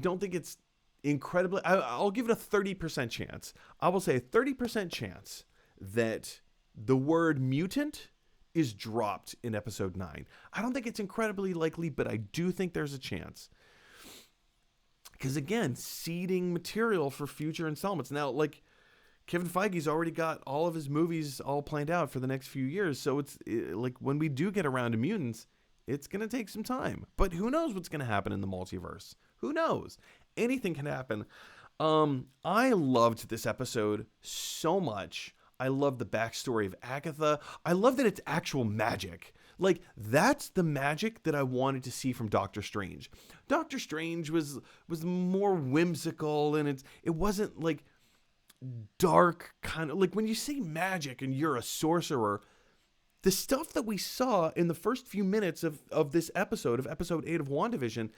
A: don't think it's incredibly. I'll give it a 30% chance. I will say a 30% chance that the word mutant is dropped in episode 9. I don't think it's incredibly likely, but I do think there's a chance. Because again, seeding material for future installments. Now, like, Kevin Feige's already got all of his movies all planned out for the next few years. So it's like when we do get around to mutants, it's going to take some time. But who knows what's going to happen in the multiverse? Who knows? Anything can happen. I loved this episode so much. I love the backstory of Agatha. I love that it's actual magic. Like, that's the magic that I wanted to see from Doctor Strange. Doctor Strange was more whimsical, and it wasn't like dark kind of, like when you say magic and you're a sorcerer, the stuff that we saw in the first few minutes of this episode, of episode 8 of WandaVision,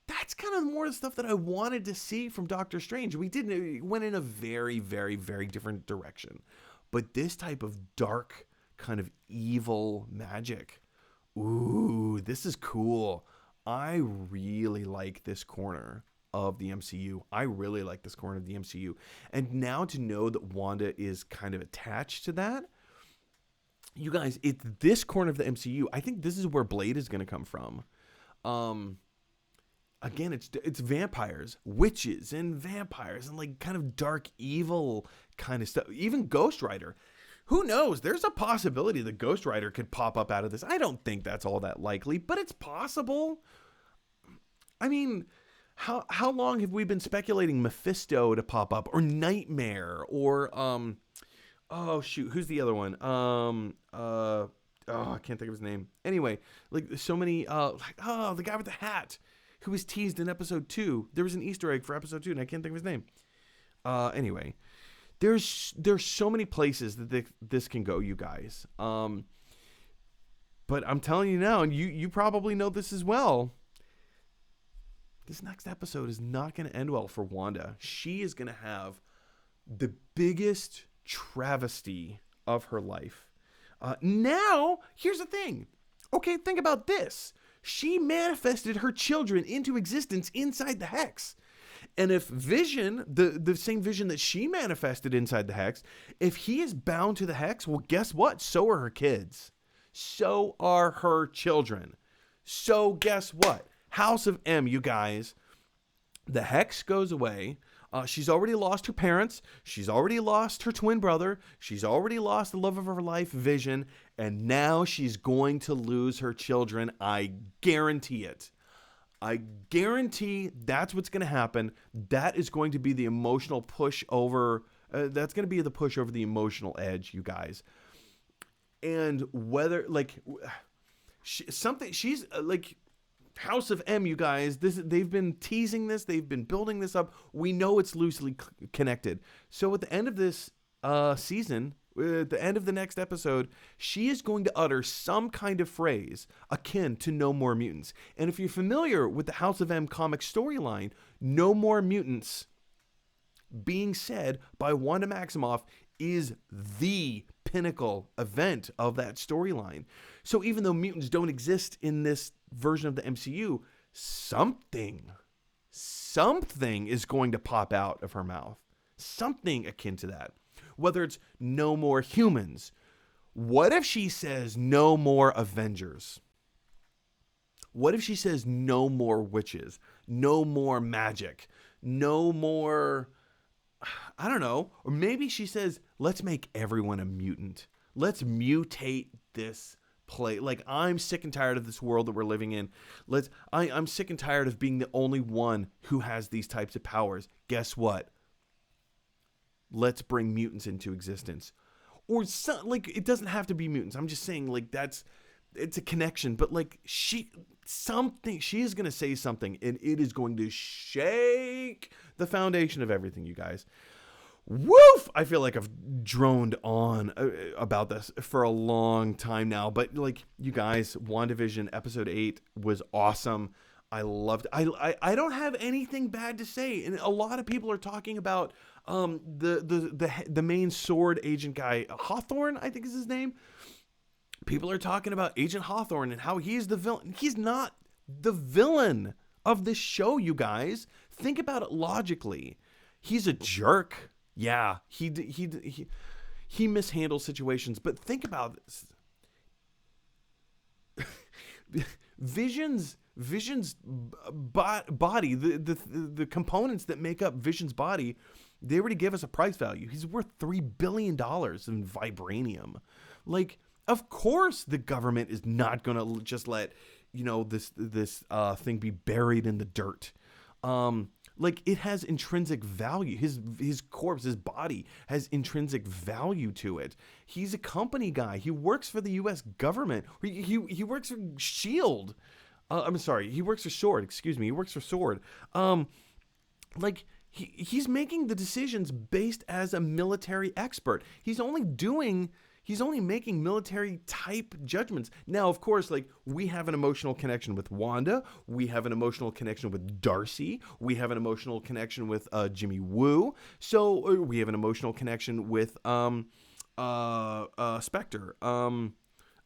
A: that's kind of more the stuff that I wanted to see from Doctor Strange. It went in a very, very, very different direction. But this type of dark, kind of evil magic, ooh, this is cool. I really like this corner of the MCU. I really like this corner of the MCU. And now to know that Wanda is kind of attached to that, you guys, it's this corner of the MCU. I think this is where Blade is going to come from. Again, it's vampires, witches, and vampires, and like kind of dark evil kind of stuff. Even Ghost Rider. Who knows? There's a possibility that Ghost Rider could pop up out of this. I don't think that's all that likely, but it's possible. I mean, how long have we been speculating Mephisto to pop up, or Nightmare, or oh shoot, who's the other one? I can't think of his name. Anyway, like so many. The guy with the hat who was teased in episode 2. There was an Easter egg for episode 2, and I can't think of his name. Anyway, there's so many places that this can go, you guys. But I'm telling you now, and you probably know this as well. This next episode is not going to end well for Wanda. She is going to have the biggest travesty of her life. Now, here's the thing. Okay, think about this. She manifested her children into existence inside the Hex. And if Vision, the same Vision that she manifested inside the Hex, if he is bound to the Hex, well, guess what? So are her kids. So are her children. So guess what? House of M, you guys. The Hex goes away. She's already lost her parents. She's already lost her twin brother. She's already lost the love of her life, Vision. And now she's going to lose her children. I guarantee it. I guarantee that's what's going to happen. That is going to be the emotional push over. That's going to be the push over the emotional edge, you guys. And whether, like, she's like House of M, you guys. They've been teasing this. They've been building this up. We know it's loosely connected. So at the end of this season, at the end of the next episode, she is going to utter some kind of phrase akin to "No More Mutants." And if you're familiar with the House of M comic storyline, "No More Mutants" being said by Wanda Maximoff is the pinnacle event of that storyline. So even though mutants don't exist in this version of the MCU, something is going to pop out of her mouth. Something akin to that. Whether it's "no more humans." What if she says "no more Avengers"? What if she says "no more witches"? No more magic? No more, I don't know. Or maybe she says, let's make everyone a mutant. Let's mutate this play. Like, I'm sick and tired of this world that we're living in. I'm sick and tired of being the only one who has these types of powers. Guess what? Let's bring mutants into existence. Or like, it doesn't have to be mutants. I'm just saying, like, it's a connection. But like, she is going to say something, and it is going to shake the foundation of everything, you guys. Woof! I feel like I've droned on about this for a long time now. But like, you guys, WandaVision episode 8 was awesome. I loved it. I don't have anything bad to say. And a lot of people are talking about the main sword agent guy, Hawthorne, I think is his name. People are talking about Agent Hawthorne and how he's the villain. He's not the villain of this show, you guys. Think about it logically. He's a jerk. Yeah, he mishandles situations. But think about this. Vision's body, the components that make up Vision's body, they already give us a price value. He's worth $3 billion in vibranium. Like, of course the government is not going to just let, this thing be buried in the dirt. Like, it has intrinsic value. His corpse, his body has intrinsic value to it. He's a company guy. He works for the U.S. government. He works for SHIELD. I'm sorry. He works for SWORD. Excuse me. He works for SWORD. Like, he's making the decisions based as a military expert. He's only making military type judgments. Now, of course, like, we have an emotional connection with Wanda. We have an emotional connection with Darcy. We have an emotional connection with Jimmy Woo. So we have an emotional connection with Spectre,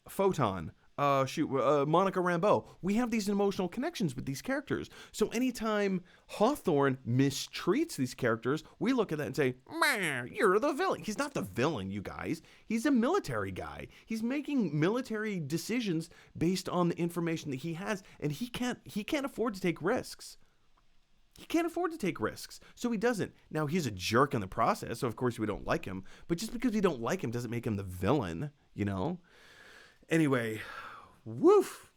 A: Photon, Monica Rambeau. We have these emotional connections with these characters. So anytime Hawthorne mistreats these characters, we look at that and say, "Man, you're the villain." He's not the villain, you guys. He's a military guy. He's making military decisions based on the information that he has, and he can't afford to take risks. He can't afford to take risks, so he doesn't. Now, he's a jerk in the process, so of course we don't like him. But just because we don't like him doesn't make him the villain, Anyway, woof,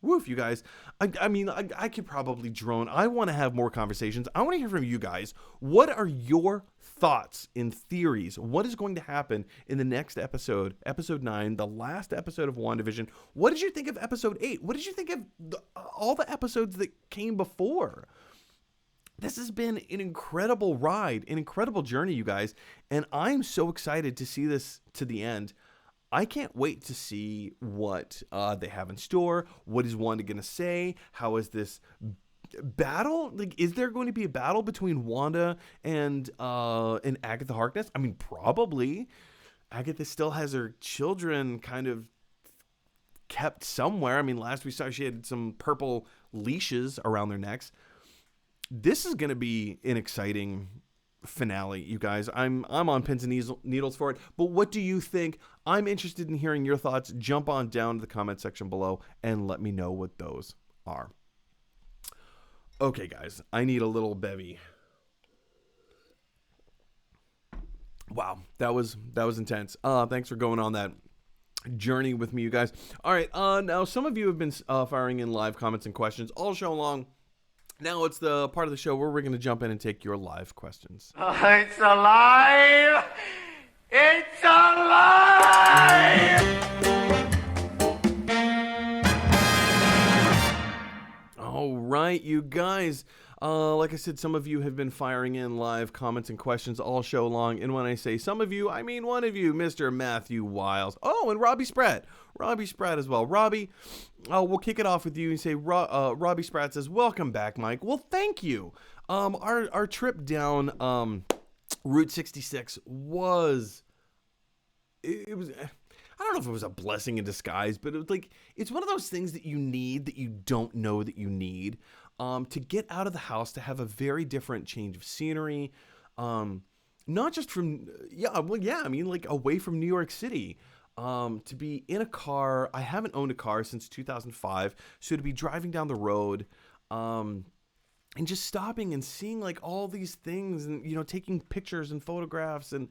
A: you guys. I mean, I could probably drone. I want to have more conversations. I want to hear from you guys. What are your thoughts and theories? What is going to happen in the next episode, episode 9, the last episode of WandaVision? What did you think of episode 8? What did you think of all the episodes that came before? This has been an incredible ride, an incredible journey, you guys. And I'm so excited to see this to the end. I can't wait to see what they have in store. What is Wanda going to say? How is this battle? Like, is there going to be a battle between Wanda and Agatha Harkness? I mean, probably. Agatha still has her children kind of kept somewhere. I mean, last we saw she had some purple leashes around their necks. This is going to be an exciting finale, you guys. I'm on pins and needles for it. But what do you think? I'm interested in hearing your thoughts. Jump on down to the comment section below and let me know what those are. Okay, guys, I need a little bevy. Wow, that was intense. Thanks for going on that journey with me, you guys. All right, now some of you have been firing in live comments and questions all show long. Now it's the part of the show where we're going to jump in and take your live questions.
B: It's alive! It's alive!
A: All right, you guys. Like I said, some of you have been firing in live comments and questions all show long. And when I say some of you, I mean one of you, Mr. Matthew Wiles. Oh, and Robbie Spratt. Robbie Spratt as well. Robbie, we'll kick it off with you and say, Robbie Spratt says, welcome back, Mike. Well, thank you. Our trip down Route 66 was... It was... I don't know if it was a blessing in disguise, but it was like, it's one of those things that you need that you don't know that you need. To get out of the house, to have a very different change of scenery, not just from, I mean, like away from New York City, to be in a car. I haven't owned a car since 2005, so to be driving down the road, and just stopping and seeing like all these things and, you know, taking pictures and photographs and,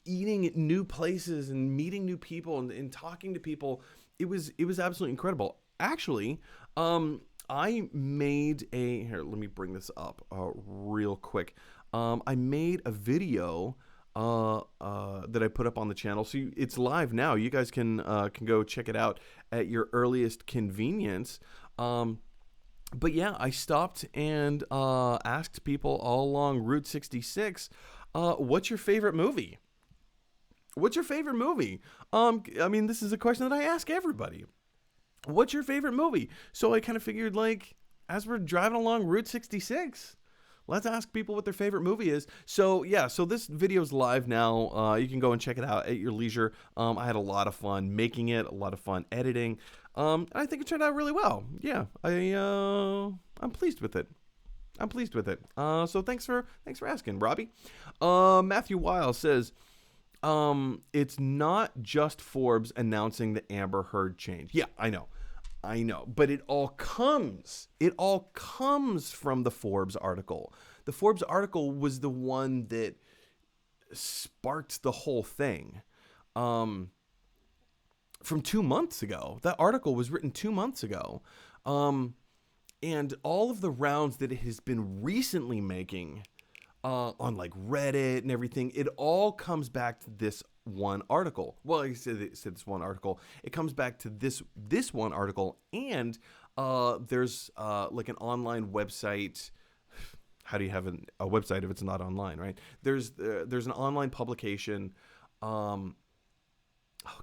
A: eating at new places and meeting new people and talking to people. It was absolutely incredible. Actually, I made here, let me bring this up real quick. I made a video that I put up on the channel. So it's live now. You guys can go check it out at your earliest convenience. But yeah, I stopped and asked people all along Route 66, what's your favorite movie? What's your favorite movie? I mean, this is a question that I ask everybody. What's your favorite movie? So I kind of figured, like, as we're driving along Route 66, let's ask people what their favorite movie is. So yeah, so this video's live now. You can go and check it out at your leisure. I had a lot of fun making it, a lot of fun editing. I think it turned out really well. Yeah, I'm pleased with it. I'm pleased with it. So thanks for asking, Robbie. Matthew Wiles says, it's not just Forbes announcing the Amber Heard change. Yeah, I know, but it all comes from the Forbes article. The Forbes article was the one that sparked the whole thing. From 2 months ago, that article was written 2 months ago. And all of the rounds that it has been recently making, on like Reddit and everything, it all comes back to this one article. Well, I said this one article. It comes back to this one article, and there's like an online website. How do you have a website if it's not online, right? There's an online publication. I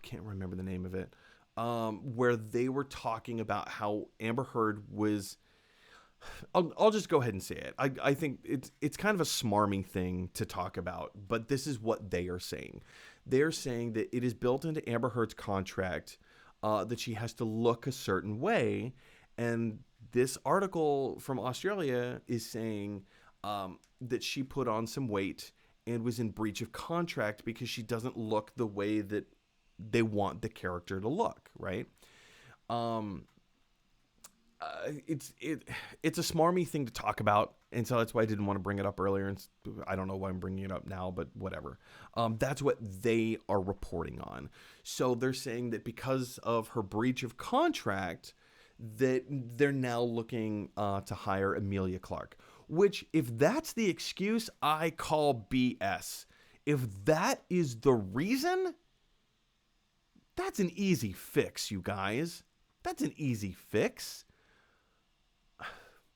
A: can't remember the name of it. Where they were talking about how Amber Heard was. I'll just go ahead and say it. I think it's kind of a smarmy thing to talk about, but this is what they are saying. They're saying that it is built into Amber Heard's contract that she has to look a certain way, and this article from Australia is saying that she put on some weight and was in breach of contract because she doesn't look the way that they want the character to look, right? It's a smarmy thing to talk about, and so that's why I didn't want to bring it up earlier, and I don't know why I'm bringing it up now, but whatever. That's what they are reporting on. So they're saying that because of her breach of contract, that they're now looking to hire Emilia Clarke, which, if that's the excuse, I call BS. If that is the reason, that's an easy fix, you guys. That's an easy fix.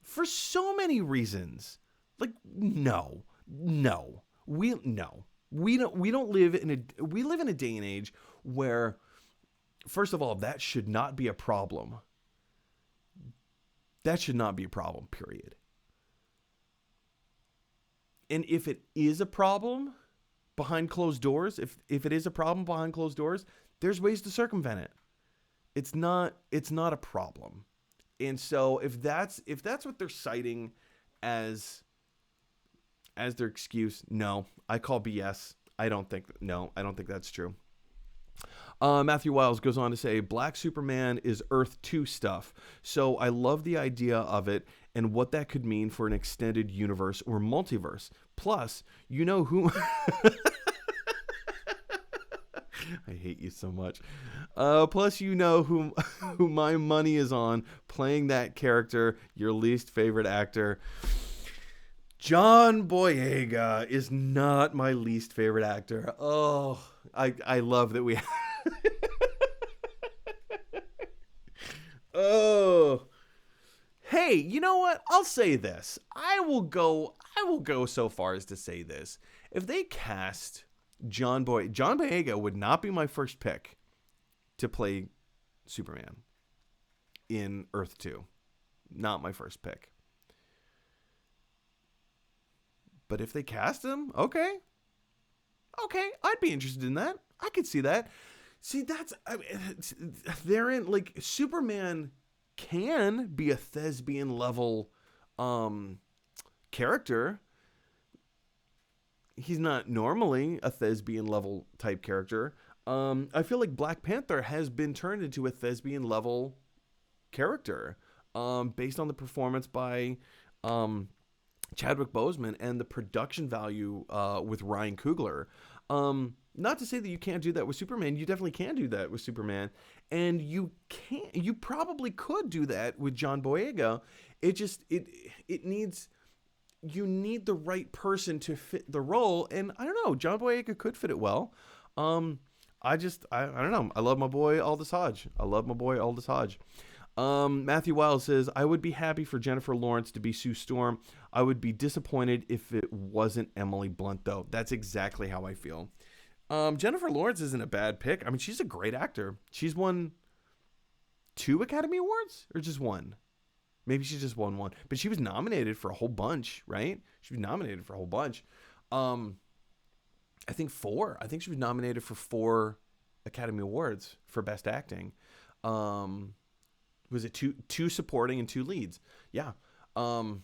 A: For so many reasons. Like, no. We don't live in we live in a day and age where, first of all, that should not be a problem. That should not be a problem, period. And if it is a problem behind closed doors, if it is a problem behind closed doors, there's ways to circumvent it. It's not a problem. And so if that's what they're citing as their excuse, no, I call BS. I don't think that's true. Matthew Wiles goes on to say, Black Superman is Earth 2 stuff, so I love the idea of it and what that could mean for an extended universe or multiverse. Plus, you know who... I hate you so much. Plus, you know who my money is on playing that character, your least favorite actor. John Boyega is not my least favorite actor. Oh, I love that we... Oh, hey, you know what? I'll say this. I will go so far as to say this. If they cast John Boyega would not be my first pick to play Superman in Earth 2. Not my first pick. But if they cast him, okay, I'd be interested in that. I could see that. See, they're in, like, Superman can be a thespian level character. He's not normally a thespian level type character. I feel like Black Panther has been turned into a thespian level character based on the performance by Chadwick Boseman and the production value with Ryan Coogler. Not to say that you can't do that with Superman. You definitely can do that with Superman. And you probably could do that with John Boyega. You need the right person to fit the role. And I don't know, John Boyega could fit it well. I don't know. I love my boy Aldous Hodge. Matthew Wiles says, I would be happy for Jennifer Lawrence to be Sue Storm. I would be disappointed if it wasn't Emily Blunt, though. That's exactly how I feel. Jennifer Lawrence isn't a bad pick. I mean, she's a great actor. She's won 2 Academy Awards or just 1? Maybe she just won 1, but she was nominated for a whole bunch, right? She was nominated for a whole bunch. I think 4. I think she was nominated for 4 Academy Awards for Best Acting. Was it 2 supporting and 2 leads? Yeah. And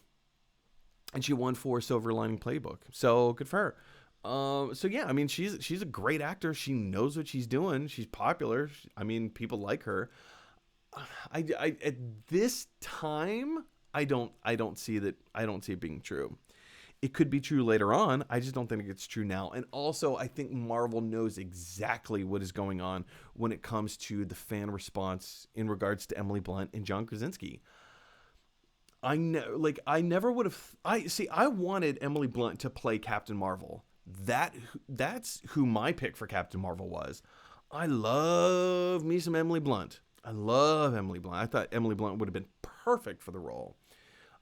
A: she won for Silver Lining Playbook. So good for her. So yeah, I mean, she's a great actor. She knows what she's doing. She's popular. I mean, people like her. I at this time, I don't see it being true. It could be true later on. I just don't think it's true now. And also, I think Marvel knows exactly what is going on when it comes to the fan response in regards to Emily Blunt and John Krasinski. I never would have. I wanted Emily Blunt to play Captain Marvel. That's who my pick for Captain Marvel was. I love me some Emily Blunt. I love Emily Blunt. I thought Emily Blunt would have been perfect for the role.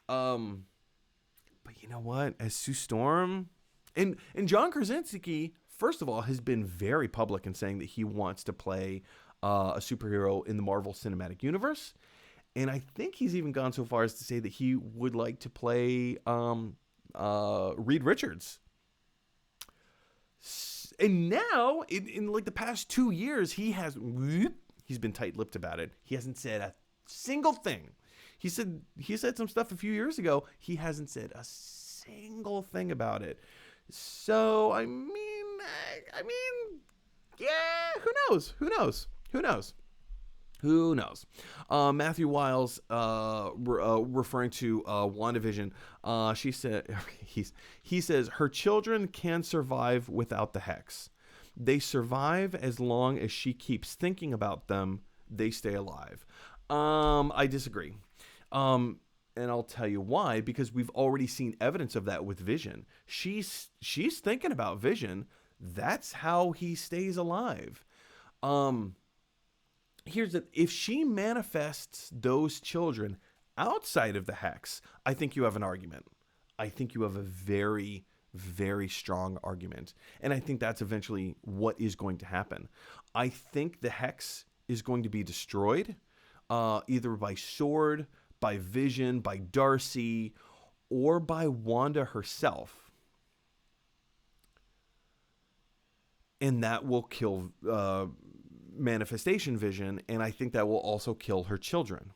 A: But you know what? As Sue Storm and John Krasinski, first of all, has been very public in saying that he wants to play a superhero in the Marvel Cinematic Universe. And I think he's even gone so far as to say that he would like to play Reed Richards. And now, in like the past 2 years, he's been tight-lipped about it. He hasn't said a single thing. He said some stuff a few years ago. He hasn't said a single thing about it. So I mean, yeah. Who knows? Matthew Wiles, referring to WandaVision, he says her children can survive without the Hex. They survive as long as she keeps thinking about them. They stay alive. I disagree. And I'll tell you why, because we've already seen evidence of that with Vision. She's thinking about Vision. That's how he stays alive. If she manifests those children outside of the Hex, I think you have an argument. I think you have a very, very strong argument. And I think that's eventually what is going to happen. I think the Hex is going to be destroyed, either by Sword, by Vision, by Darcy, or by Wanda herself. And that will kill manifestation vision, and I think that will also kill her children.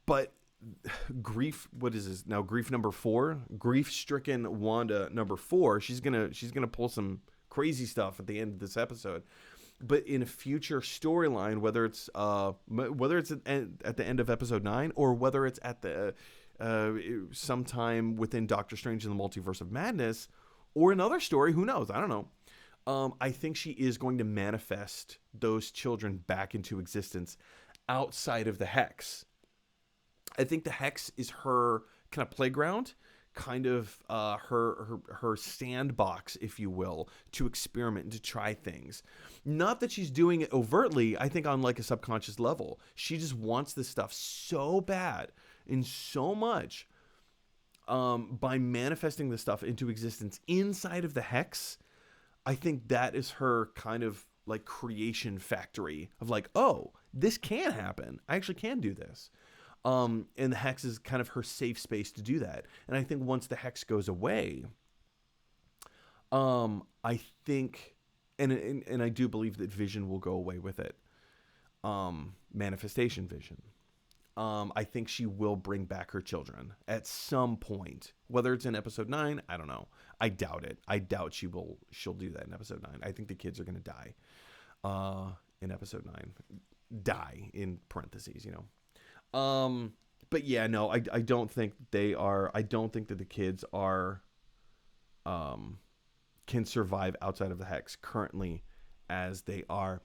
A: But grief, what is this now? Grief number 4, grief-stricken Wanda number 4. She's gonna pull some crazy stuff at the end of this episode. But in a future storyline, whether it's at the end of episode 9 or whether it's at the sometime within Doctor Strange in the Multiverse of Madness or another story, who knows? I don't know. I think she is going to manifest those children back into existence outside of the Hex. I think the Hex is her kind of playground, kind of her sandbox, if you will, to experiment and to try things. Not that she's doing it overtly, I think on like a subconscious level. She just wants this stuff so bad and so much. By manifesting this stuff into existence inside of the Hex, I think that is her kind of like creation factory of like, oh, this can happen. I actually can do this. And the Hex is kind of her safe space to do that. And I think once the Hex goes away, I think, and I do believe that Vision will go away with it. Manifestation Vision. I think she will bring back her children at some point. Whether it's in episode 9, I don't know. I doubt it. I doubt she'll do that in episode 9. I think the kids are going to die in episode 9. Die in parentheses, you know. But yeah, no, I don't think they are. I don't think that the kids are can survive outside of the Hex currently as they are.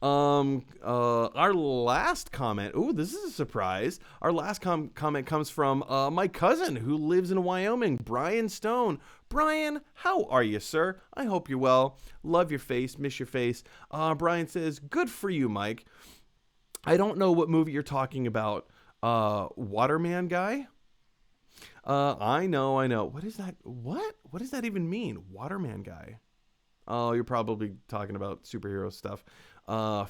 A: Our last comment. Ooh, this is a surprise. Our last comment comes from my cousin who lives in Wyoming, Brian Stone. Brian, how are you, sir? I hope you're well. Love your face. Miss your face. Brian says, good for you, Mike. I don't know what movie you're talking about. Waterman guy? I know. What is that? What does that even mean? Waterman guy. Oh, you're probably talking about superhero stuff.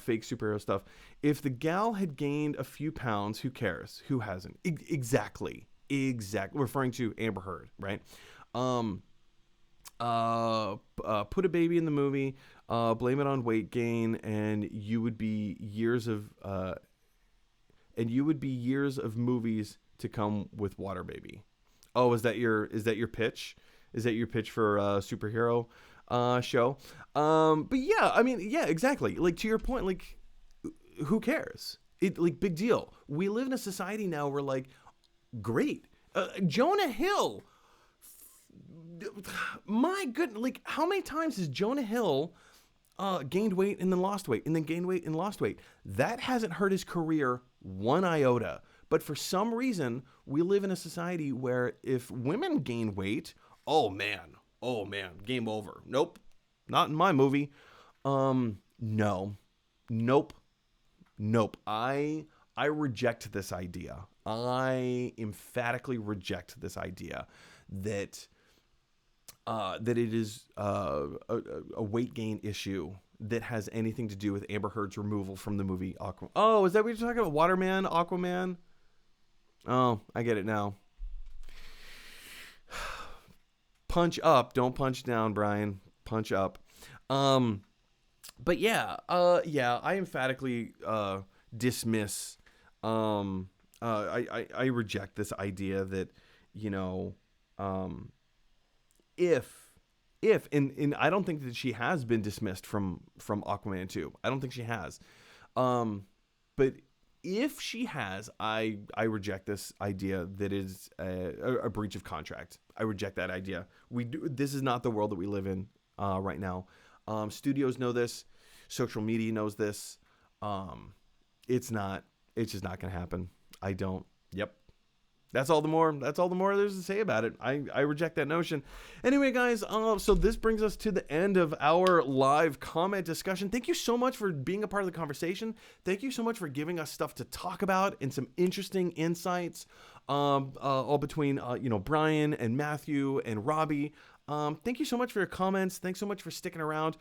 A: Fake superhero stuff. If the gal had gained a few pounds, who cares? Who hasn't? Exactly. Referring to Amber Heard, right? Put a baby in the movie, blame it on weight gain, and you would be years of movies to come with Water Baby. Oh, is that your pitch? Is that your pitch for superhero show? But yeah, I mean, yeah, exactly. Like, to your point, like, who cares? Like, big deal. We live in a society now where, like, great. Jonah Hill. My goodness, like, how many times has Jonah Hill gained weight and then lost weight and then gained weight and lost weight? That hasn't hurt his career one iota. But for some reason, we live in a society where if women gain weight, oh man, game over. Nope, not in my movie. Nope. I reject this idea. I emphatically reject this idea that it is a weight gain issue that has anything to do with Amber Heard's removal from the movie Aquaman. Oh, is that what you're talking about? Waterman, Aquaman? Oh, I get it now. Punch up, don't punch down, Brian. Punch up. But yeah, I emphatically dismiss. I reject this idea that, you know, if and I don't think that she has been dismissed from Aquaman 2. I don't think she has. But if she has, I reject this idea that is a breach of contract. I reject that idea. This is not the world that we live in right now. Studios know this. Social media knows this. It's just not going to happen. I don't. Yep. That's all the more there's to say about it. I reject that notion. Anyway, guys, so this brings us to the end of our live comment discussion. Thank you so much for being a part of the conversation. Thank you so much for giving us stuff to talk about and some interesting insights, all between, Brian and Matthew and Robbie. Thank you so much for your comments. Thanks so much for sticking around.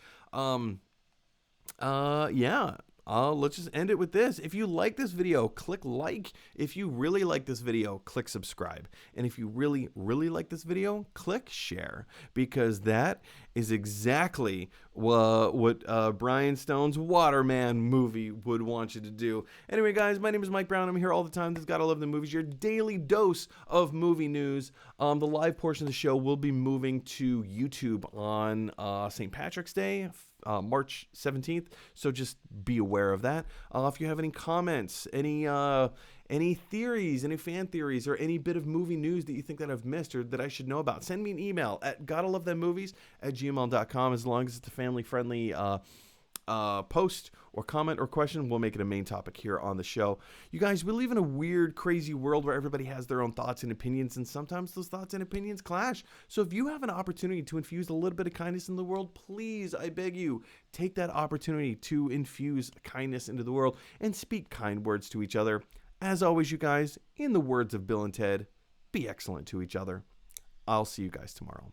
A: Yeah. let's just end it with this. If you like this video, click like. If you really like this video, click subscribe. And if you really, really like this video, click share, because that is exactly what Brian Stone's Waterman movie would want you to do. Anyway, guys, my name is Mike Brown. I'm here all the time. This is Gotta Love the Movies, your daily dose of movie news. The live portion of the show will be moving to YouTube on St. Patrick's Day, March 17th. So just be aware of that. If you have any comments, any theories, any fan theories, or any bit of movie news that you think that I've missed or that I should know about, send me an email at gottalovethammovies@gmail.com. As long as it's a family-friendly post or comment or question, we'll make it a main topic here on the show. You guys, we live in a weird, crazy world where everybody has their own thoughts and opinions, and sometimes those thoughts and opinions clash. So if you have an opportunity to infuse a little bit of kindness in the world, please, I beg you, take that opportunity to infuse kindness into the world and speak kind words to each other. As always, you guys, in the words of Bill and Ted, be excellent to each other. I'll see you guys tomorrow.